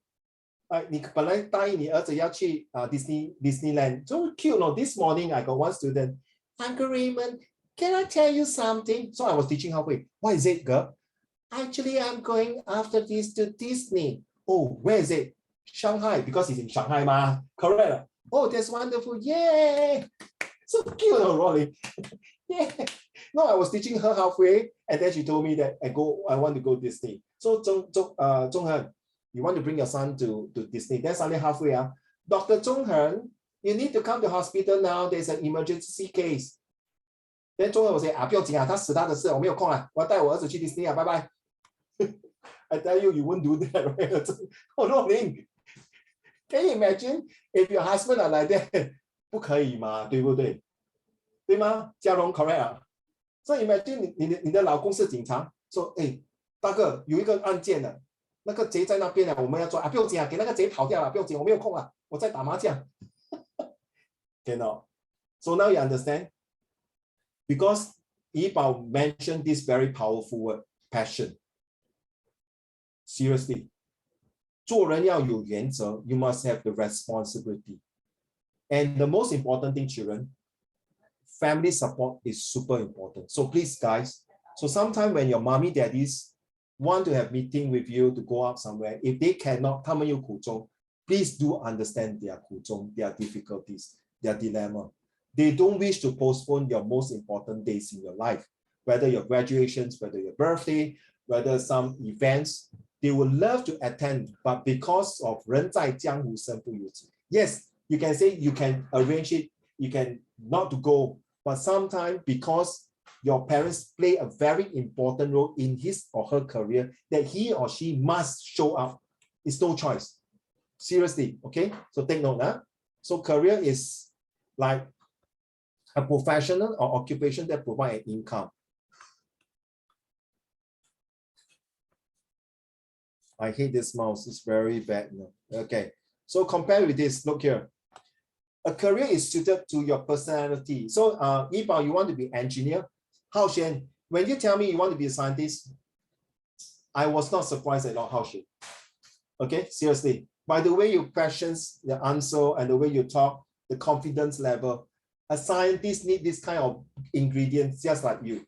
你本来答应你儿子要去Disneyland. So cute, no? This morning I got one student, Uncle Raymond, can I tell you something? So I was teaching halfway. What is it, girl? Actually, I'm going after this to Disney. Oh, where is it? Shanghai, because it's in Shanghai, ma. Correct. Oh, that's wonderful. Yay! So cute, no, Rolly. Yeah. No, I was teaching her halfway, and then she told me that I want to go Disney. So Zhonghen, you want to bring your son to Disney? That's only halfway. Dr. Zhonghen, you need to come to hospital now. There's an emergency case. Then Zhonghen will say, 不要紧啊，他死他的事，我没有空啊，我要带我儿子去 Disney 啊，拜拜。I tell you, you won't do that, right? Oh, no, can you imagine if your husband are like that? 不可以嘛，对不对？对吗？嘉荣 correct 啊。So imagine 你的老公是警察，说，哎，大哥有一个案件的，那个贼在那边呢，我们要抓啊，不用紧啊，给那个贼跑掉了，不用紧，我没有空啊，我在打麻将。Cannot. So now you understand? Because Yibao mentioned this very powerful word, passion. Seriously, 做人要有原则, you must have the responsibility. And the most important thing, children, family support is super important. So please, guys, so sometime when your mommy, daddies want to have meeting with you to go out somewhere, if they cannot, 他们有苦衷, please do understand their 苦衷, their difficulties, their dilemma. They don't wish to postpone your most important days in your life, whether your graduations, whether your birthday, whether some events, they would love to attend, but because of 人在江湖身不由己. Yes, you can say you can arrange it, you can not to go, but sometimes because your parents play a very important role in his or her career, that he or she must show up. It's no choice. Seriously, okay? So take note. So career is like a professional or occupation that provide an income. I hate this mouse, it's very bad. No. Okay, so compare with this, look here. A career is suited to your personality. So Yibao, you want to be engineer? Hao Xuan, when you tell me you want to be a scientist, I was not surprised at all, Hao Shen. Okay, seriously. By the way you questions, the answer, and the way you talk, the confidence level, a scientist need this kind of ingredients just like you.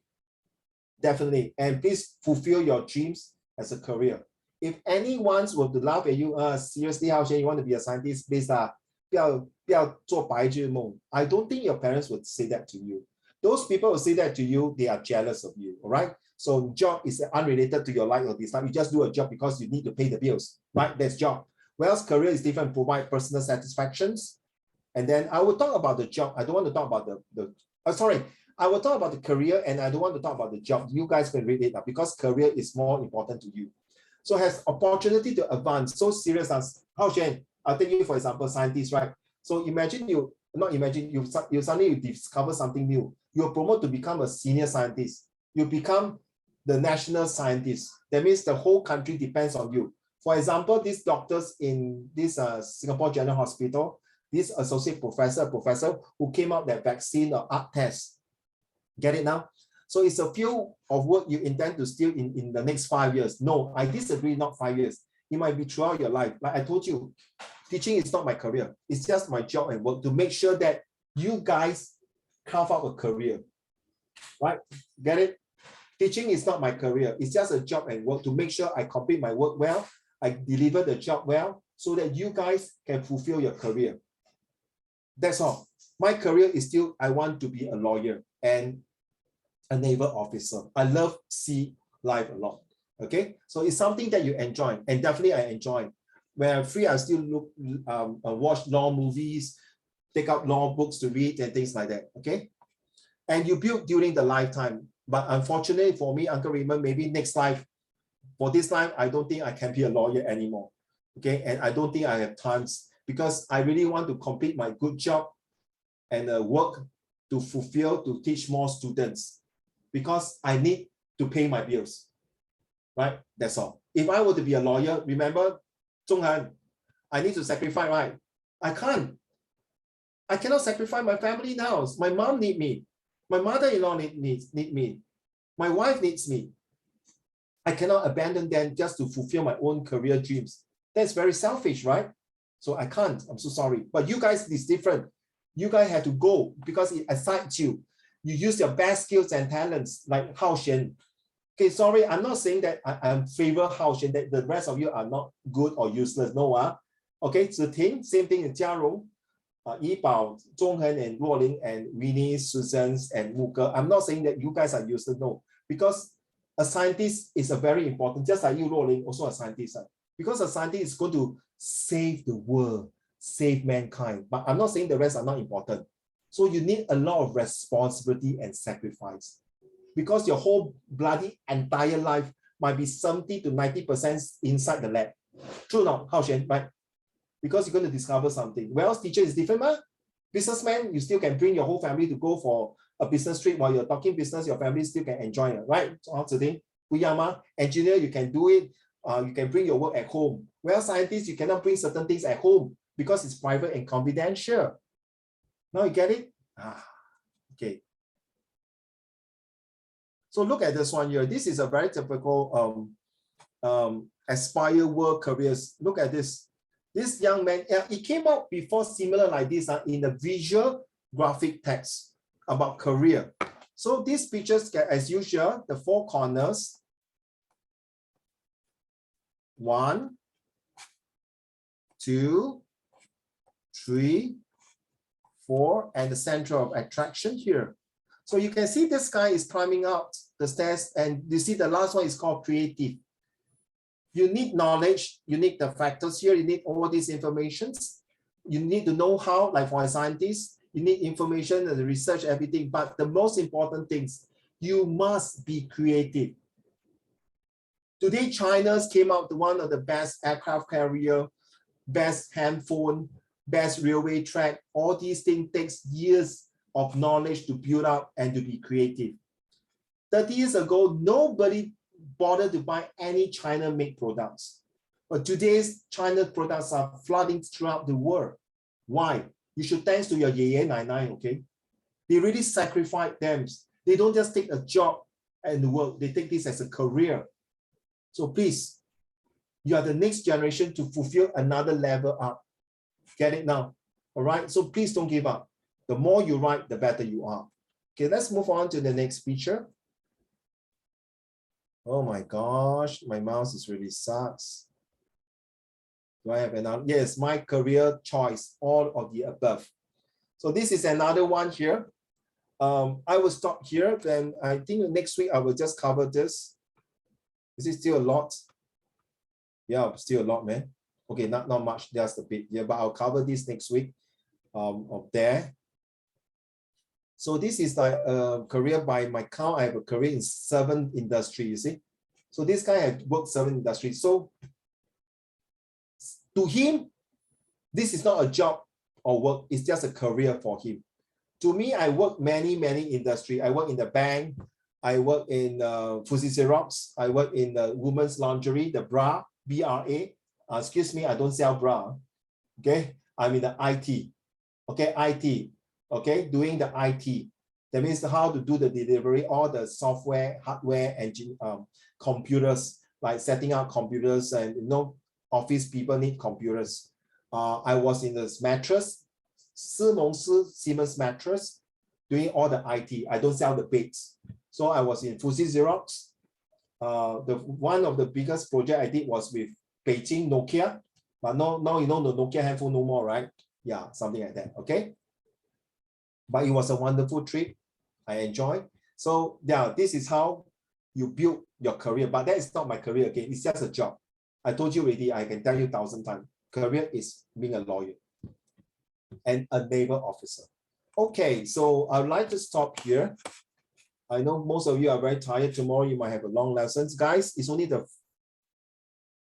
Definitely. And please fulfill your dreams as a career. If anyone were to laugh at you, seriously, Hao Shen, you want to be a scientist, please, 不要做白日梦. I don't think your parents would say that to you. Those people who say that to you, they are jealous of you, all right? So job is unrelated to your like or dislike. You just do a job because you need to pay the bills, right? That's job. Whereas career is different, provide personal satisfactions. And then I will talk about the job. I don't want to talk about I will talk about the career and I don't want to talk about the job. You guys can read it now because career is more important to you. So has opportunity to advance. So serious as Hao Shen, I'll take you for example, scientist, right? So imagine you suddenly discover something new. You're promoted to become a senior scientist. You become the national scientist. That means the whole country depends on you. For example, these doctors in this Singapore General Hospital, this associate professor who came out that vaccine or art test. Get it now? So it's a field of work you intend to steal in the next 5 years. No, I disagree, not 5 years. It might be throughout your life. Like I told you, teaching is not my career. It's just my job and work to make sure that you guys carve out a career. Right? Get it? Teaching is not my career. It's just a job and work to make sure I complete my work well, I deliver the job well, so that you guys can fulfill your career. That's all. My career is still, I want to be a lawyer and a naval officer. I love sea life a lot. Okay, so it's something that you enjoy, and definitely I enjoy. When I'm free, I still watch law movies, take out law books to read and things like that. Okay, and you build during the lifetime. But unfortunately for me, Uncle Raymond, maybe next life, for this life, I don't think I can be a lawyer anymore. Okay, and I don't think I have times because I really want to complete my good job and work to fulfill, to teach more students because I need to pay my bills, right? That's all. If I were to be a lawyer, remember, Zhonghan, I need to sacrifice, right? I can't. I cannot sacrifice my family now. My mom needs me. My mother-in-law needs me. My wife needs me. I cannot abandon them just to fulfill my own career dreams. That's very selfish, right? So I can't. I'm so sorry. But you guys, it's different. You guys have to go because it excites you. You use your best skills and talents like Hao Shen. Okay, sorry, I'm not saying that I favor Hao Shen, that the rest of you are not good or useless. No, okay, Ziting, same thing in Jiarong, Yibao, Zhonghen, and Luoling, and Winnie, Susan, and Muke. I'm not saying that you guys are useless, no, because a scientist is a very important, just like you, Luoling, also a scientist. Because a scientist is going to save the world, save mankind. But I'm not saying the rest are not important. So you need a lot of responsibility and sacrifice. Because your whole bloody entire life might be 70 to 90% inside the lab. True or not, Hao Shen, right? Because you're going to discover something. Whereas teacher is different, man. Businessman, you still can bring your whole family to go for a business trip while you're talking business, your family still can enjoy it, right? Engineer, you can do it. You can bring your work at home. Whereas scientists, you cannot bring certain things at home because it's private and confidential. Now you get it? Okay. So look at this one here. This is a very typical aspire work careers. Look at this. This young man, it came out before similar like this in the visual graphic text about career. So these pictures, as usual, the four corners. 1, 2, 3, 4, and the center of attraction here. So you can see this guy is climbing up the stairs, and you see the last one is called creative. You need knowledge, you need the factors here, you need all these informations. You need to know how, like for a scientist, you need information and research everything. But the most important things, you must be creative. Today, China's came out with one of the best aircraft carrier, best handphone, best railway track. All these things takes years of knowledge to build up and to be creative. 30 years ago, nobody bothered to buy any China-made products. But today's China products are flooding throughout the world. Why? You should thanks to your Ye Ye Nai Nai, okay? They really sacrifice them. They don't just take a job and work, they take this as a career. So please, you are the next generation to fulfill another level up. Get it now? All right, so please don't give up. The more you write, the better you are. Okay, let's move on to the next picture. Oh my gosh, my mouse is really sucks. Do I have another? Yes, my career choice, all of the above. So this is another one here. I will stop here. Then I think next week I will just cover this. Is it still a lot? Yeah, still a lot, man. Okay, not much. That's the bit. Yeah, but I'll cover this next week. Of there. So this is like a career by my count. I have a career in 7 industries. You see, so this guy had worked 7 industries. So to him, this is not a job or work. It's just a career for him. To me, I work many industries. I work in the bank. I work in Fuji Xerox. I work in the women's lingerie, the bra, BRA. Excuse me, I don't sell bra. Okay, I'm in the IT. Okay, IT. Okay, doing the IT. That means how to do the delivery, all the software, hardware, and computers, like setting up computers, and office people need computers. I was in the mattress, Siemens mattress, doing all the IT. I don't sell the beds. So I was in Fuji Xerox. One of the biggest project I did was with Beijing Nokia, but now you know the Nokia handphone no more, right? Yeah, something like that. Okay. But it was a wonderful trip. I enjoyed. So yeah, this is how you build your career. But that is not my career again. It's just a job. I told you already, I can tell you 1,000 times. Career is being a lawyer and a naval officer. Okay, so I'd like to stop here. I know most of you are very tired. Tomorrow you might have a long lessons. Guys, it's only the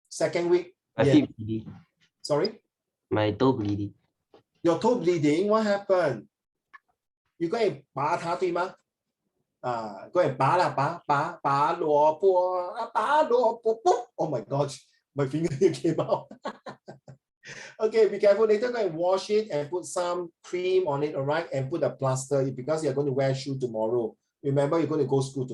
2nd week. I Yeah. feel bleeding. Sorry? My toe bleeding. Your toe bleeding? What happened? You go and 拔它，对吗？go and 拔啦，拔萝卜，拔萝卜。Oh my gosh, my finger came out. Okay, be careful. Later, go and wash it and put some cream on it, all right? And put a plaster because you're going to wear shoe tomorrow. Remember, you're going to go to school tomorrow.